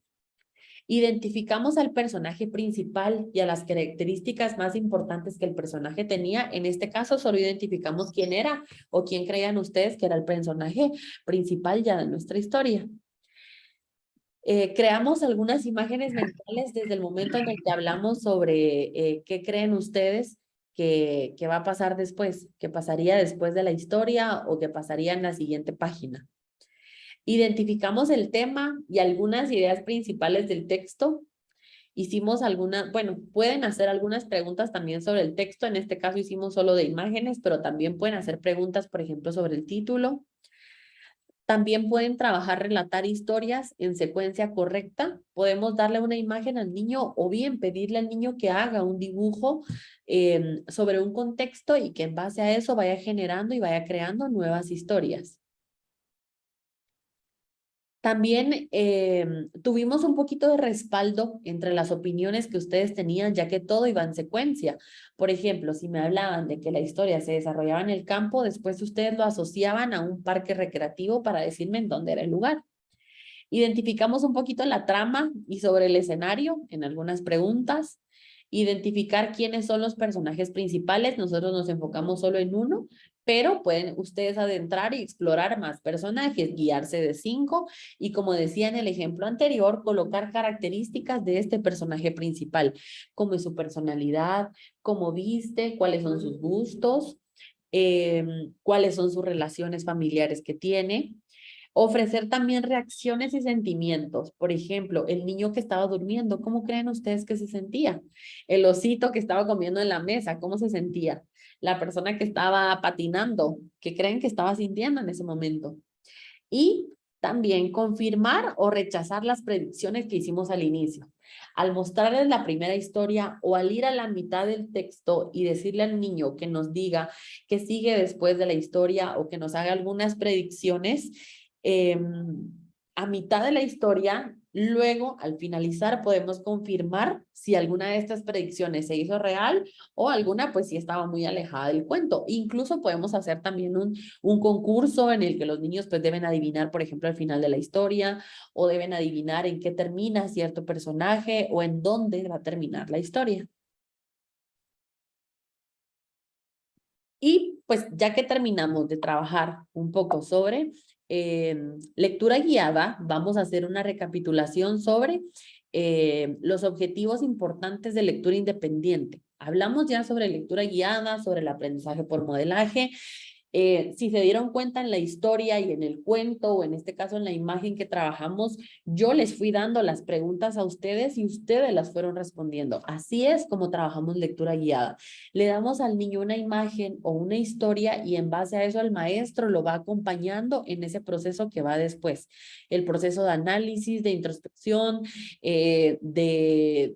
Identificamos al personaje principal y a las características más importantes que el personaje tenía. En este caso, solo identificamos quién era o quién creían ustedes que era el personaje principal ya de nuestra historia. Creamos algunas imágenes mentales desde el momento en el que hablamos sobre qué creen ustedes que va a pasar después, que pasaría después de la historia o que pasaría en la siguiente página. Identificamos el tema y algunas ideas principales del texto. Hicimos algunas, bueno, pueden hacer algunas preguntas también sobre el texto. En este caso hicimos solo de imágenes, pero también pueden hacer preguntas, por ejemplo, sobre el título. También pueden trabajar, relatar historias en secuencia correcta. Podemos darle una imagen al niño o bien pedirle al niño que haga un dibujo sobre un contexto y que en base a eso vaya generando y vaya creando nuevas historias. También tuvimos un poquito de respaldo entre las opiniones que ustedes tenían, ya que todo iba en secuencia. Por ejemplo, si me hablaban de que la historia se desarrollaba en el campo, después ustedes lo asociaban a un parque recreativo para decirme en dónde era el lugar. Identificamos un poquito la trama y sobre el escenario en algunas preguntas. Identificar quiénes son los personajes principales. Nosotros nos enfocamos solo en uno, pero pueden ustedes adentrar y explorar más personajes, guiarse de 5 y, como decía en el ejemplo anterior, colocar características de este personaje principal, como es su personalidad, cómo viste, cuáles son sus gustos, cuáles son sus relaciones familiares que tiene. Ofrecer también reacciones y sentimientos. Por ejemplo, el niño que estaba durmiendo, ¿cómo creen ustedes que se sentía? El osito que estaba comiendo en la mesa, ¿cómo se sentía? La persona que estaba patinando, ¿qué creen que estaba sintiendo en ese momento? Y también confirmar o rechazar las predicciones que hicimos al inicio. Al mostrarles la primera historia o al ir a la mitad del texto y decirle al niño que nos diga qué sigue después de la historia o que nos haga algunas predicciones, a mitad de la historia, luego al finalizar podemos confirmar si alguna de estas predicciones se hizo real o alguna pues sí estaba muy alejada del cuento. Incluso podemos hacer también un concurso en el que los niños pues deben adivinar, por ejemplo, el final de la historia o deben adivinar en qué termina cierto personaje o en dónde va a terminar la historia. Y pues ya que terminamos de trabajar un poco sobre lectura guiada, vamos a hacer una recapitulación sobre los objetivos importantes de lectura independiente. Hablamos ya sobre lectura guiada, sobre el aprendizaje por modelaje. Si se dieron cuenta en la historia y en el cuento, o en este caso en la imagen que trabajamos, yo les fui dando las preguntas a ustedes y ustedes las fueron respondiendo. Así es como trabajamos lectura guiada. Le damos al niño una imagen o una historia y en base a eso el maestro lo va acompañando en ese proceso que va después. El proceso de análisis, de introspección, de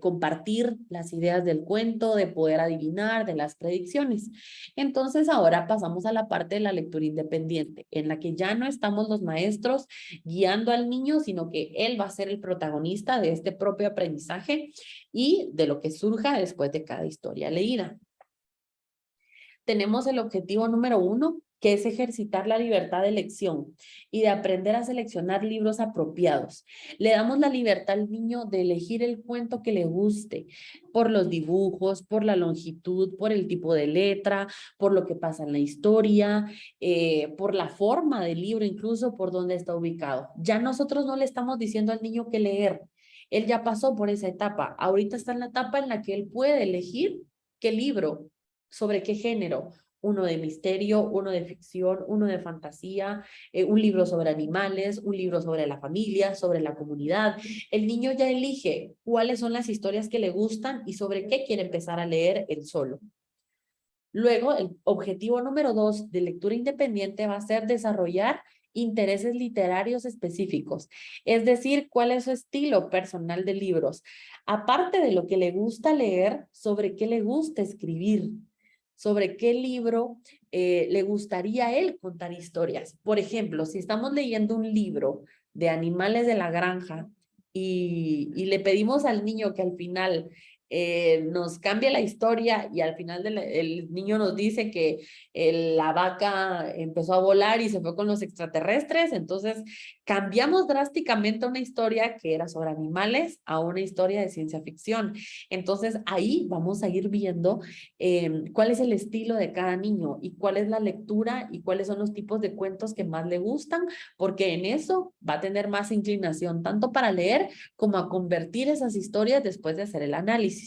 compartir las ideas del cuento, de poder adivinar, de las predicciones. Entonces ahora pasamos a la parte de la lectura independiente, en la que ya no estamos los maestros guiando al niño, sino que él va a ser el protagonista de este propio aprendizaje y de lo que surja después de cada historia leída. Tenemos el objetivo número 1, que es ejercitar la libertad de elección y de aprender a seleccionar libros apropiados. Le damos la libertad al niño de elegir el cuento que le guste, por los dibujos, por la longitud, por el tipo de letra, por lo que pasa en la historia, por la forma del libro, incluso por dónde está ubicado. Ya nosotros no le estamos diciendo al niño qué leer. Él ya pasó por esa etapa. Ahorita está en la etapa en la que él puede elegir qué libro, sobre qué género uno de misterio, uno de ficción, uno de fantasía, un libro sobre animales, un libro sobre la familia, sobre la comunidad. El niño ya elige cuáles son las historias que le gustan y sobre qué quiere empezar a leer él solo. Luego, el objetivo número 2 de lectura independiente va a ser desarrollar intereses literarios específicos, es decir, cuál es su estilo personal de libros. Aparte de lo que le gusta leer, sobre qué le gusta escribir, sobre qué libro le gustaría a él contar historias. Por ejemplo, si estamos leyendo un libro de animales de la granja y le pedimos al niño que al final nos cambie la historia y al final el niño nos dice que la vaca empezó a volar y se fue con los extraterrestres, entonces cambiamos drásticamente una historia que era sobre animales a una historia de ciencia ficción. Entonces ahí vamos a ir viendo cuál es el estilo de cada niño y cuál es la lectura y cuáles son los tipos de cuentos que más le gustan, porque en eso va a tener más inclinación tanto para leer como a convertir esas historias después de hacer el análisis.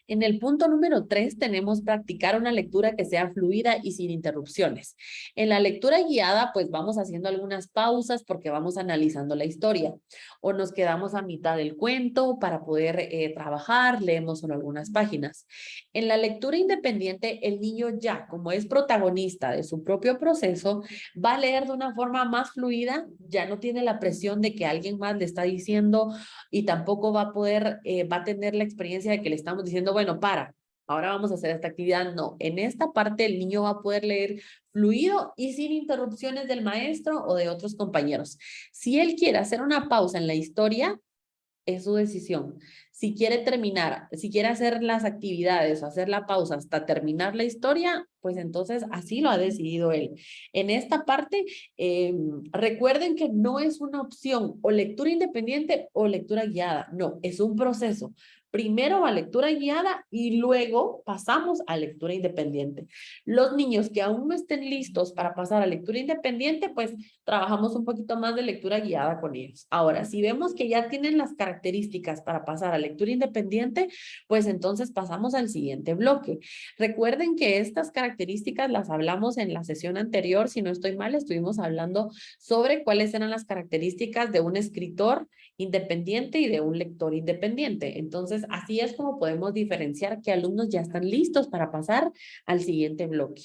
En el punto número 3 tenemos practicar una lectura que sea fluida y sin interrupciones. En la lectura guiada, pues vamos haciendo algunas pausas porque vamos analizando la historia. O nos quedamos a mitad del cuento para poder trabajar, leemos solo algunas páginas. En la lectura independiente, el niño ya, como es protagonista de su propio proceso, va a leer de una forma más fluida, ya no tiene la presión de que alguien más le está diciendo y tampoco va a poder, va a tener la experiencia de que le estamos diciendo, bueno, ahora vamos a hacer esta actividad. No, en esta parte el niño va a poder leer fluido y sin interrupciones del maestro o de otros compañeros. Si él quiere hacer una pausa en la historia, es su decisión. Si quiere terminar, si quiere hacer las actividades o hacer la pausa hasta terminar la historia, pues entonces así lo ha decidido él. En esta parte, recuerden que no es una opción o lectura independiente o lectura guiada. No, es un proceso. Primero a lectura guiada y luego pasamos a lectura independiente. Los niños que aún no estén listos para pasar a lectura independiente, pues trabajamos un poquito más de lectura guiada con ellos. Ahora, si vemos que ya tienen las características para pasar a lectura independiente, pues entonces pasamos al siguiente bloque. Recuerden que estas características las hablamos en la sesión anterior, si no estoy mal, estuvimos hablando sobre cuáles eran las características de un escritor independiente y de un lector independiente. Entonces, así es como podemos diferenciar qué alumnos ya están listos para pasar al siguiente bloque.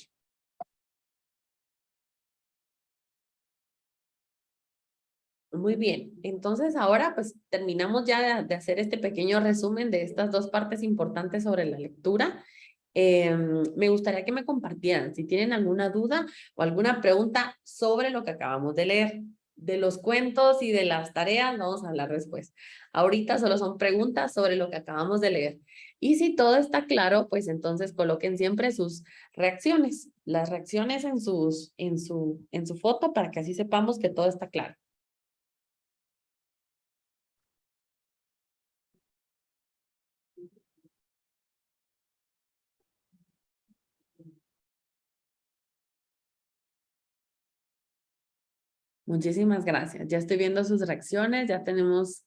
Muy bien, entonces ahora pues terminamos ya de hacer este pequeño resumen de estas dos partes importantes sobre la lectura. Me gustaría que me compartieran si tienen alguna duda o alguna pregunta sobre lo que acabamos de leer. De los cuentos y de las tareas vamos a hablar después. Ahorita solo son preguntas sobre lo que acabamos de leer. Y si todo está claro, pues entonces coloquen siempre sus reacciones, las reacciones en su foto para que así sepamos que todo está claro. Muchísimas gracias. Ya estoy viendo sus reacciones. Ya tenemos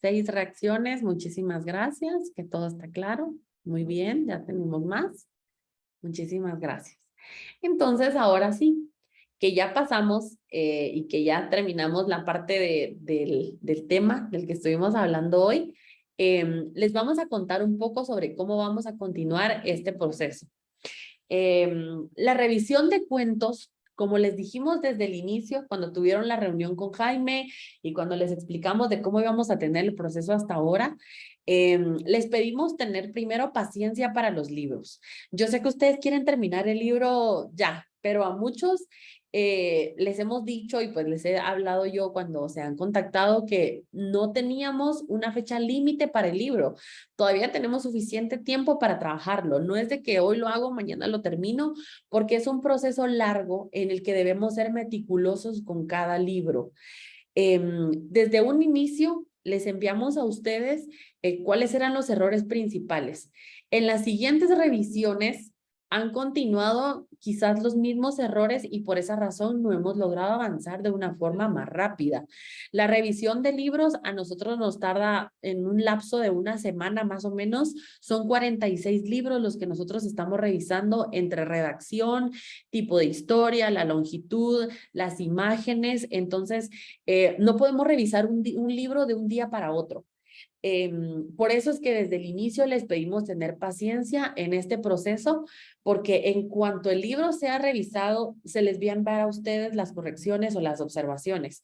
6 reacciones. Muchísimas gracias. Que todo está claro. Muy bien. Ya tenemos más. Muchísimas gracias. Entonces, ahora sí, que ya pasamos y que ya terminamos la parte del tema del que estuvimos hablando hoy, les vamos a contar un poco sobre cómo vamos a continuar este proceso. La revisión de cuentos, como les dijimos desde el inicio, cuando tuvieron la reunión con Jaime y cuando les explicamos de cómo íbamos a tener el proceso hasta ahora, les pedimos tener primero paciencia para los libros. Yo sé que ustedes quieren terminar el libro ya, pero a muchos les hemos dicho y pues les he hablado yo cuando se han contactado que no teníamos una fecha límite para el libro. Todavía tenemos suficiente tiempo para trabajarlo. No es de que hoy lo hago, mañana lo termino, porque es un proceso largo en el que debemos ser meticulosos con cada libro. Desde un inicio les enviamos a ustedes cuáles eran los errores principales. En las siguientes revisiones han continuado quizás los mismos errores y por esa razón no hemos logrado avanzar de una forma más rápida. La revisión de libros a nosotros nos tarda en un lapso de una semana más o menos. Son 46 libros los que nosotros estamos revisando entre redacción, tipo de historia, la longitud, las imágenes. Entonces, no podemos revisar un libro de un día para otro. Por eso es que desde el inicio les pedimos tener paciencia en este proceso, porque en cuanto el libro sea revisado, se les va a enviar a ustedes las correcciones o las observaciones.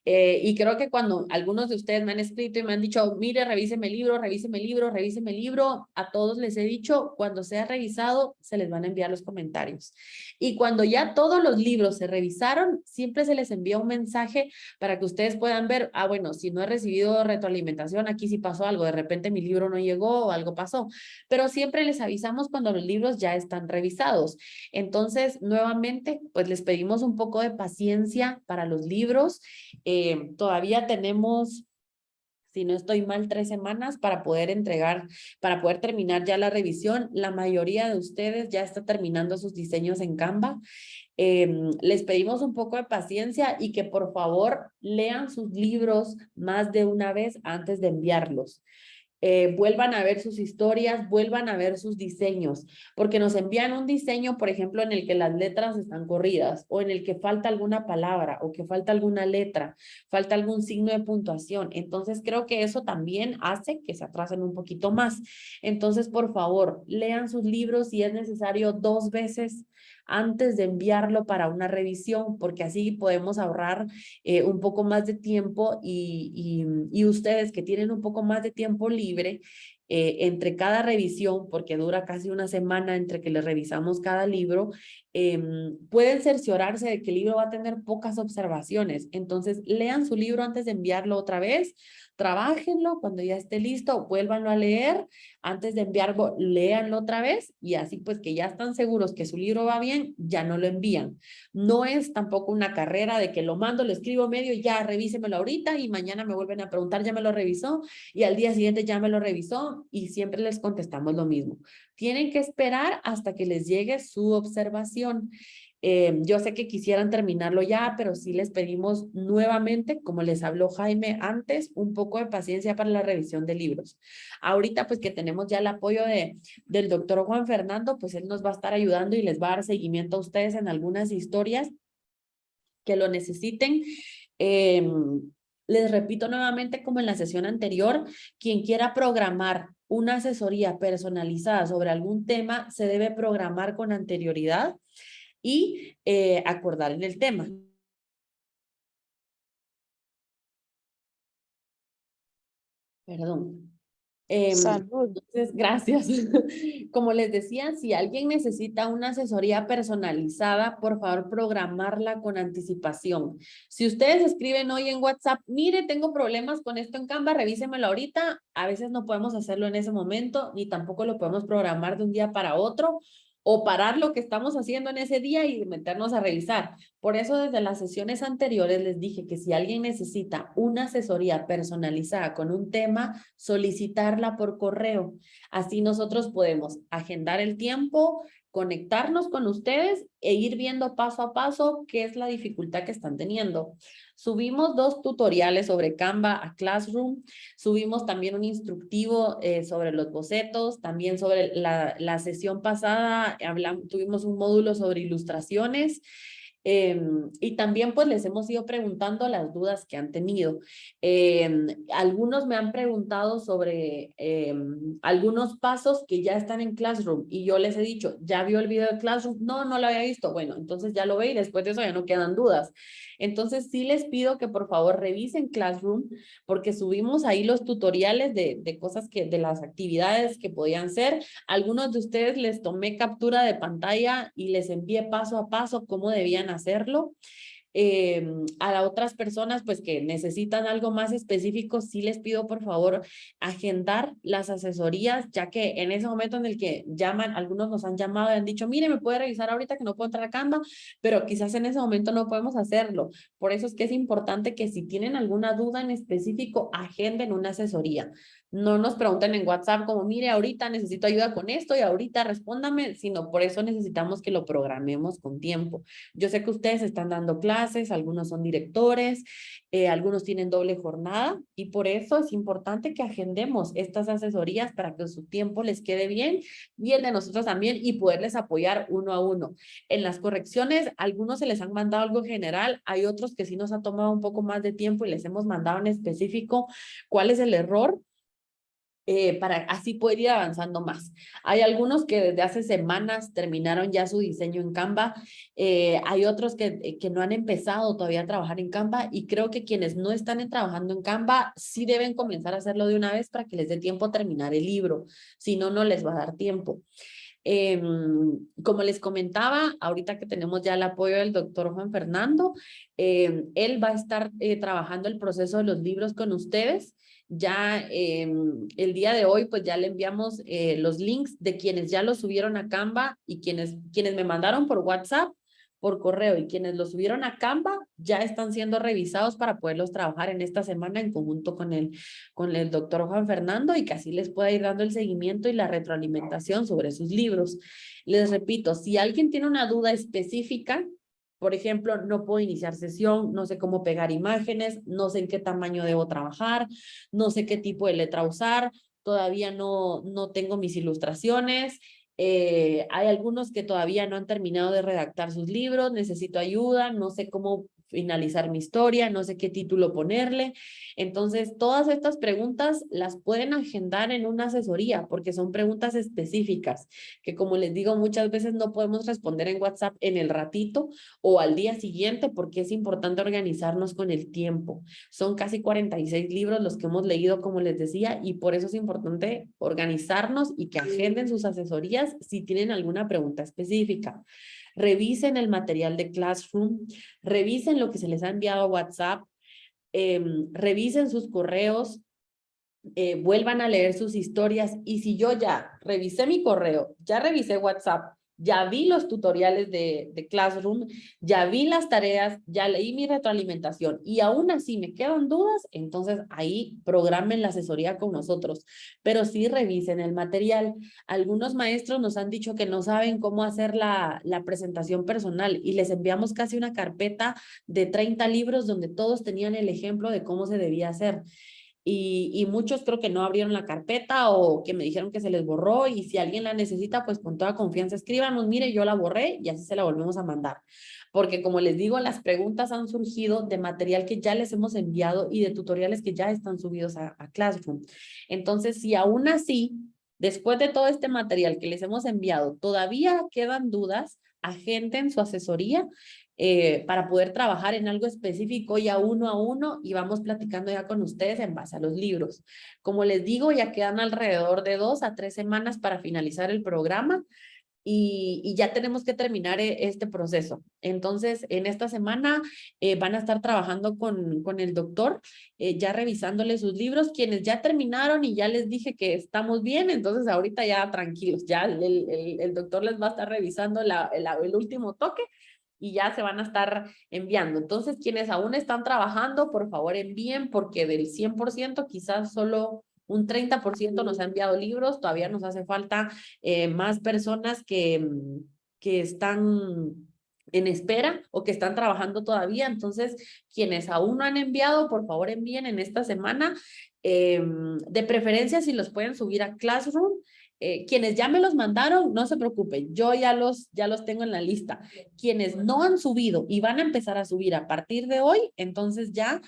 Y creo que cuando algunos de ustedes me han escrito y me han dicho, mire, revíseme el libro, revíseme el libro, revíseme el libro, a todos les he dicho, cuando sea revisado, se les van a enviar los comentarios. Y cuando ya todos los libros se revisaron, siempre se les envía un mensaje para que ustedes puedan ver, ah, bueno, si no he recibido retroalimentación, aquí sí pasó algo, de repente mi libro no llegó o algo pasó. Pero siempre les avisamos cuando los libros ya están revisados. Entonces, nuevamente, pues les pedimos un poco de paciencia para los libros. Todavía tenemos, si no estoy mal, 3 semanas para poder entregar, para poder terminar ya la revisión. La mayoría de ustedes ya está terminando sus diseños en Canva. Les pedimos un poco de paciencia y que por favor lean sus libros más de una vez antes de enviarlos. Vuelvan a ver sus historias, vuelvan a ver sus diseños, porque nos envían un diseño, por ejemplo, en el que las letras están corridas, o en el que falta alguna palabra, o que falta alguna letra, falta algún signo de puntuación. Entonces, creo que eso también hace que se atrasen un poquito más. Entonces, por favor, lean sus libros si es necesario 2 veces antes de enviarlo para una revisión, porque así podemos ahorrar un poco más de tiempo y ustedes que tienen un poco más de tiempo libre entre cada revisión, porque dura casi una semana entre que les revisamos cada libro, pueden cerciorarse de que el libro va a tener pocas observaciones. Entonces, lean su libro antes de enviarlo otra vez, trabájenlo, cuando ya esté listo, vuélvanlo a leer, antes de enviarlo, léanlo otra vez y así pues que ya están seguros que su libro va bien, ya no lo envían. No es tampoco una carrera de que lo mando, lo escribo medio, ya revísemelo ahorita y mañana me vuelven a preguntar, ya me lo revisó y al día siguiente ya me lo revisó y siempre les contestamos lo mismo. Tienen que esperar hasta que les llegue su observación. Yo sé que quisieran terminarlo ya, pero sí les pedimos nuevamente, como les habló Jaime antes, un poco de paciencia para la revisión de libros. Ahorita pues que tenemos ya el apoyo del doctor Juan Fernando, pues él nos va a estar ayudando y les va a dar seguimiento a ustedes en algunas historias que lo necesiten. Les repito nuevamente, como en la sesión anterior, quien quiera programar una asesoría personalizada sobre algún tema, se debe programar con anterioridad y acordar en el tema. Perdón. Salud. Entonces, gracias. Como les decía, si alguien necesita una asesoría personalizada, por favor, programarla con anticipación. Si ustedes escriben hoy en WhatsApp, mire, tengo problemas con esto en Canva, revísemelo ahorita. A veces no podemos hacerlo en ese momento, ni tampoco lo podemos programar de un día para otro o parar lo que estamos haciendo en ese día y meternos a revisar. Por eso, desde las sesiones anteriores les dije que si alguien necesita una asesoría personalizada con un tema, solicitarla por correo. Así nosotros podemos agendar el tiempo, conectarnos con ustedes e ir viendo paso a paso qué es la dificultad que están teniendo. Subimos 2 tutoriales sobre Canva a Classroom, subimos también un instructivo sobre los bocetos, también sobre la sesión pasada tuvimos un módulo sobre ilustraciones. Y también pues les hemos ido preguntando las dudas que han tenido. Algunos me han preguntado sobre algunos pasos que ya están en Classroom y yo les he dicho, ¿ya vio el video de Classroom? No, no lo había visto. Bueno, entonces ya lo ve y después de eso ya no quedan dudas. Entonces sí les pido que por favor revisen Classroom porque subimos ahí los tutoriales de cosas de las actividades que podían ser. Algunos de ustedes les tomé captura de pantalla y les envié paso a paso cómo debían hacerlo. A las otras personas pues que necesitan algo más específico, sí les pido por favor agendar las asesorías, ya que en ese momento en el que llaman, algunos nos han llamado y han dicho, mire, me puede revisar ahorita que no puedo entrar a Canva, pero quizás en ese momento no podemos hacerlo. Por eso es que es importante que si tienen alguna duda en específico, agenden una asesoría. No nos pregunten en WhatsApp como, mire, ahorita necesito ayuda con esto y ahorita respóndame, sino por eso necesitamos que lo programemos con tiempo. Yo sé que ustedes están dando clases, algunos son directores, algunos tienen doble jornada y por eso es importante que agendemos estas asesorías para que su tiempo les quede bien y el de nosotros también y poderles apoyar uno a uno. En las correcciones, algunos se les han mandado algo general, hay otros que sí nos ha tomado un poco más de tiempo y les hemos mandado en específico cuál es el error para así poder ir avanzando más. Hay algunos que desde hace semanas terminaron ya su diseño en Canva, hay otros que no han empezado todavía a trabajar en Canva y creo que quienes no están trabajando en Canva sí deben comenzar a hacerlo de una vez para que les dé tiempo a terminar el libro, si no, no les va a dar tiempo. Como les comentaba, ahorita que tenemos ya el apoyo del doctor Juan Fernando, él va a estar trabajando el proceso de los libros con ustedes. Ya el día de hoy, pues ya le enviamos los links de quienes ya los subieron a Canva y quienes me mandaron por WhatsApp, por correo y quienes los subieron a Canva ya están siendo revisados para poderlos trabajar en esta semana en conjunto con el doctor Juan Fernando y que así les pueda ir dando el seguimiento y la retroalimentación sobre sus libros. Les repito, si alguien tiene una duda específica, por ejemplo, no puedo iniciar sesión, no sé cómo pegar imágenes, no sé en qué tamaño debo trabajar, no sé qué tipo de letra usar, todavía no tengo mis ilustraciones, hay algunos que todavía no han terminado de redactar sus libros, necesito ayuda, no sé cómo finalizar mi historia, no sé qué título ponerle. Entonces, todas estas preguntas las pueden agendar en una asesoría porque son preguntas específicas que, como les digo, muchas veces no podemos responder en WhatsApp en el ratito o al día siguiente porque es importante organizarnos con el tiempo. Son casi 46 libros los que hemos leído, como les decía, y por eso es importante organizarnos y que agenden sus asesorías si tienen alguna pregunta específica. Revisen el material de Classroom, revisen lo que se les ha enviado a WhatsApp, revisen sus correos, vuelvan a leer sus historias y si yo ya revisé mi correo, ya revisé WhatsApp, ya vi los tutoriales de Classroom, ya vi las tareas, ya leí mi retroalimentación y aún así me quedan dudas, entonces ahí programen la asesoría con nosotros, pero sí revisen el material. Algunos maestros nos han dicho que no saben cómo hacer la presentación personal y les enviamos casi una carpeta de 30 libros donde todos tenían el ejemplo de cómo se debía hacer. Y muchos creo que no abrieron la carpeta o que me dijeron que se les borró y si alguien la necesita, pues con toda confianza escríbanos, mire, yo la borré y así se la volvemos a mandar. Porque como les digo, las preguntas han surgido de material que ya les hemos enviado y de tutoriales que ya están subidos a Classroom. Entonces, si aún así, después de todo este material que les hemos enviado, todavía quedan dudas, agenden su asesoría para poder trabajar en algo específico ya uno a uno y vamos platicando ya con ustedes en base a los libros. Como les digo, ya quedan alrededor de 2 a 3 semanas para finalizar el programa y ya tenemos que terminar este proceso. Entonces, en esta semana van a estar trabajando con el doctor, ya revisándole sus libros, quienes ya terminaron y ya les dije que estamos bien, entonces ahorita ya tranquilos, ya el doctor les va a estar revisando el último toque y ya se van a estar enviando. Entonces, quienes aún están trabajando, por favor envíen, porque del 100% quizás solo un 30% nos ha enviado libros, todavía nos hace falta más personas que están en espera o que están trabajando todavía. Entonces, quienes aún no han enviado, por favor envíen en esta semana. De preferencia, si los pueden subir a Classroom. Quienes ya me los mandaron, no se preocupen, yo ya los tengo en la lista. Quienes no han subido y van a empezar a subir a partir de hoy, entonces ya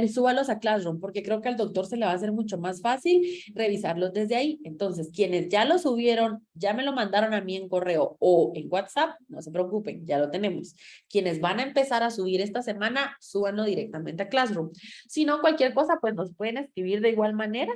súbalos a Classroom, porque creo que al doctor se le va a hacer mucho más fácil revisarlos desde ahí. Entonces, quienes ya lo subieron, ya me lo mandaron a mí en correo o en WhatsApp, no se preocupen, ya lo tenemos. Quienes van a empezar a subir esta semana, súbanlo directamente a Classroom. Si no, cualquier cosa, pues nos pueden escribir de igual manera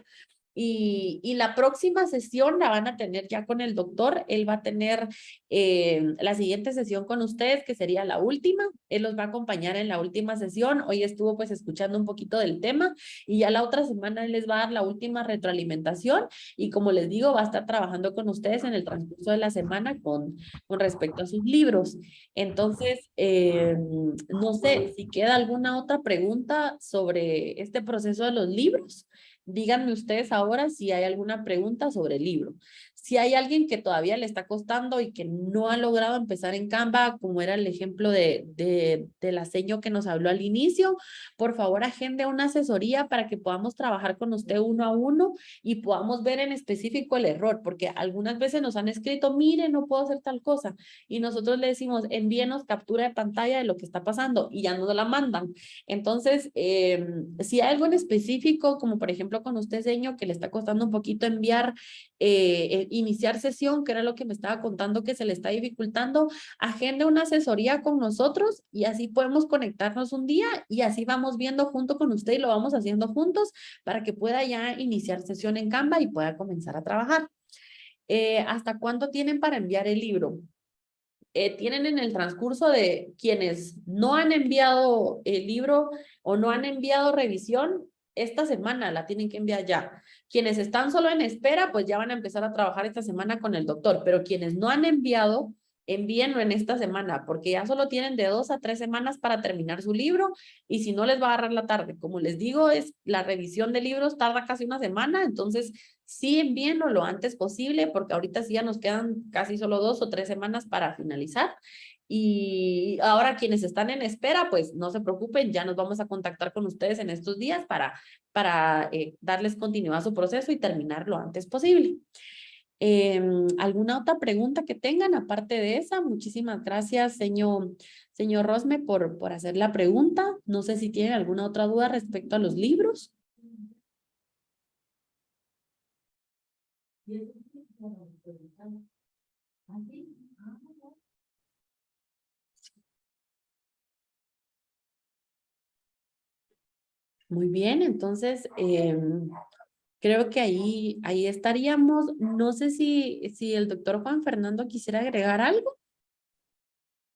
Y la próxima sesión la van a tener ya con el doctor. Él va a tener la siguiente sesión con ustedes, que sería la última. Él los va a acompañar en la última sesión. Hoy estuvo pues escuchando un poquito del tema y ya la otra semana él les va a dar la última retroalimentación y como les digo, va a estar trabajando con ustedes en el transcurso de la semana con respecto a sus libros. Entonces, no sé si queda alguna otra pregunta sobre este proceso de los libros. Díganme ustedes ahora si hay alguna pregunta sobre el libro. Si hay alguien que todavía le está costando y que no ha logrado empezar en Canva, como era el ejemplo de la seño que nos habló al inicio, por favor agende una asesoría para que podamos trabajar con usted uno a uno y podamos ver en específico el error, porque algunas veces nos han escrito, mire, no puedo hacer tal cosa, y nosotros le decimos, envíenos captura de pantalla de lo que está pasando, y ya nos la mandan. Entonces, si hay algo en específico, como por ejemplo con usted, señor, que le está costando un poquito enviar, iniciar sesión, que era lo que me estaba contando que se le está dificultando, agende una asesoría con nosotros y así podemos conectarnos un día y así vamos viendo junto con usted y lo vamos haciendo juntos para que pueda ya iniciar sesión en Canva y pueda comenzar a trabajar. ¿Hasta cuándo tienen para enviar el libro? Tienen en el transcurso de quienes no han enviado el libro o no han enviado revisión, esta semana la tienen que enviar ya. Quienes están solo en espera, pues ya van a empezar a trabajar esta semana con el doctor, pero quienes no han enviado, envíenlo en esta semana, porque ya solo tienen de 2 a 3 semanas para terminar su libro, y si no les va a agarrar la tarde. Como les digo, es la revisión de libros tarda casi una semana, entonces sí envíenlo lo antes posible, porque ahorita sí ya nos quedan casi solo 2 o 3 semanas para finalizar. Y ahora quienes están en espera, pues no se preocupen, ya nos vamos a contactar con ustedes en estos días para darles continuidad a su proceso y terminar lo antes posible. ¿Alguna otra pregunta que tengan aparte de esa? Muchísimas gracias, señor Rosme, por hacer la pregunta. No sé si tienen alguna otra duda respecto a los libros. Muy bien, entonces creo que ahí estaríamos. No sé si el doctor Juan Fernando quisiera agregar algo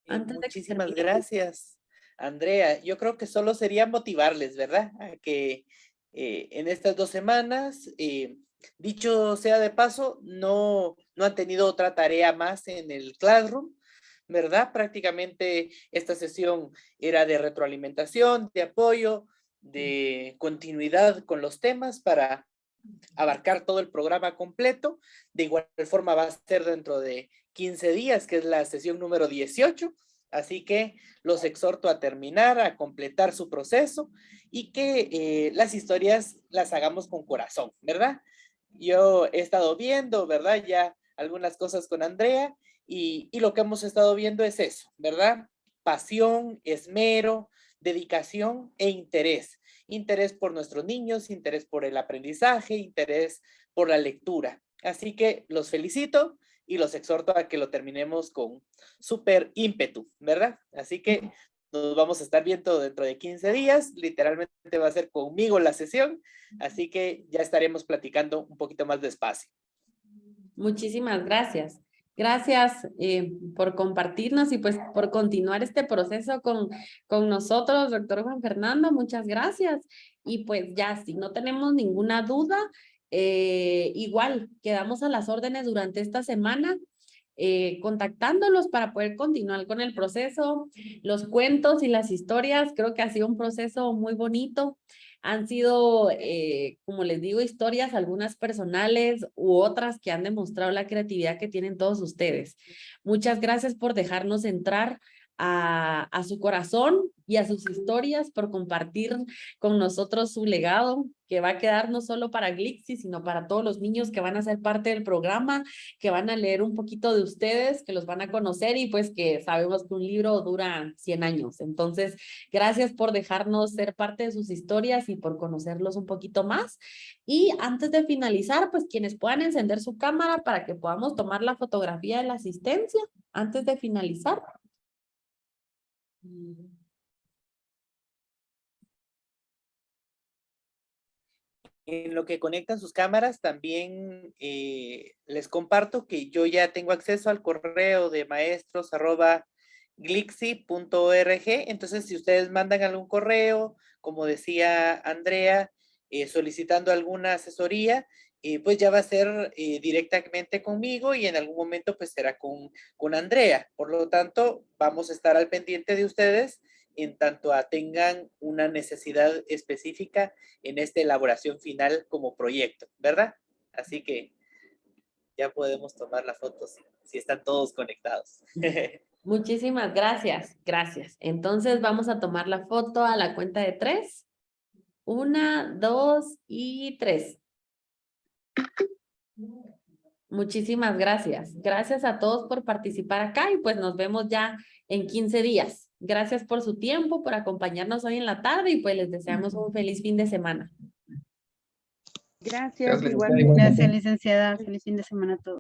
antes de que Muchísimas terminemos. gracias, Andrea. Yo creo que solo sería motivarles, ¿verdad? A que en estas 2 semanas, dicho sea de paso, no han tenido otra tarea más en el Classroom, ¿verdad? Prácticamente esta sesión era de retroalimentación, de apoyo, de continuidad con los temas para abarcar todo el programa completo. De igual forma va a ser dentro de 15 días, que es la sesión número 18. Así que los exhorto a terminar, a completar su proceso y que las historias las hagamos con corazón, ¿verdad? Yo he estado viendo, ¿verdad? Ya algunas cosas con Andrea y lo que hemos estado viendo es eso, ¿verdad? Pasión, esmero, dedicación e interés. Interés por nuestros niños, interés por el aprendizaje, interés por la lectura. Así que los felicito y los exhorto a que lo terminemos con súper ímpetu, ¿verdad? Así que nos vamos a estar viendo dentro de 15 días, literalmente va a ser conmigo la sesión, así que ya estaremos platicando un poquito más despacio. Muchísimas gracias. Gracias por compartirnos y pues por continuar este proceso con nosotros, doctor Juan Fernando. Muchas gracias. Y pues ya, si no tenemos ninguna duda, igual quedamos a las órdenes durante esta semana, contactándolos para poder continuar con el proceso, los cuentos y las historias. Creo que ha sido un proceso muy bonito. Han sido, como les digo, historias, algunas personales u otras que han demostrado la creatividad que tienen todos ustedes. Muchas gracias por dejarnos entrar a su corazón y a sus historias, por compartir con nosotros su legado, que va a quedar no solo para Glixi, sino para todos los niños que van a ser parte del programa, que van a leer un poquito de ustedes, que los van a conocer y pues que sabemos que un libro dura 100 años. Entonces, gracias por dejarnos ser parte de sus historias y por conocerlos un poquito más. Y antes de finalizar, pues quienes puedan encender su cámara para que podamos tomar la fotografía de la asistencia antes de finalizar. En lo que conectan sus cámaras, también les comparto que yo ya tengo acceso al correo de maestros@glixi.org. Entonces, si ustedes mandan algún correo, como decía Andrea, solicitando alguna asesoría, pues ya va a ser directamente conmigo y en algún momento pues será con Andrea. Por lo tanto, vamos a estar al pendiente de ustedes en tanto tengan una necesidad específica en esta elaboración final como proyecto, ¿verdad? Así que ya podemos tomar la foto si están todos conectados. Muchísimas gracias, gracias. Entonces vamos a tomar la foto a la cuenta de 3. 1, 2 y 3. Muchísimas gracias. Gracias a todos por participar acá y pues nos vemos ya en 15 días. Gracias por su tiempo, por acompañarnos hoy en la tarde y pues les deseamos un feliz fin de semana. Gracias, Gracias, igualmente. Gracias, licenciada. Feliz fin de semana a todos.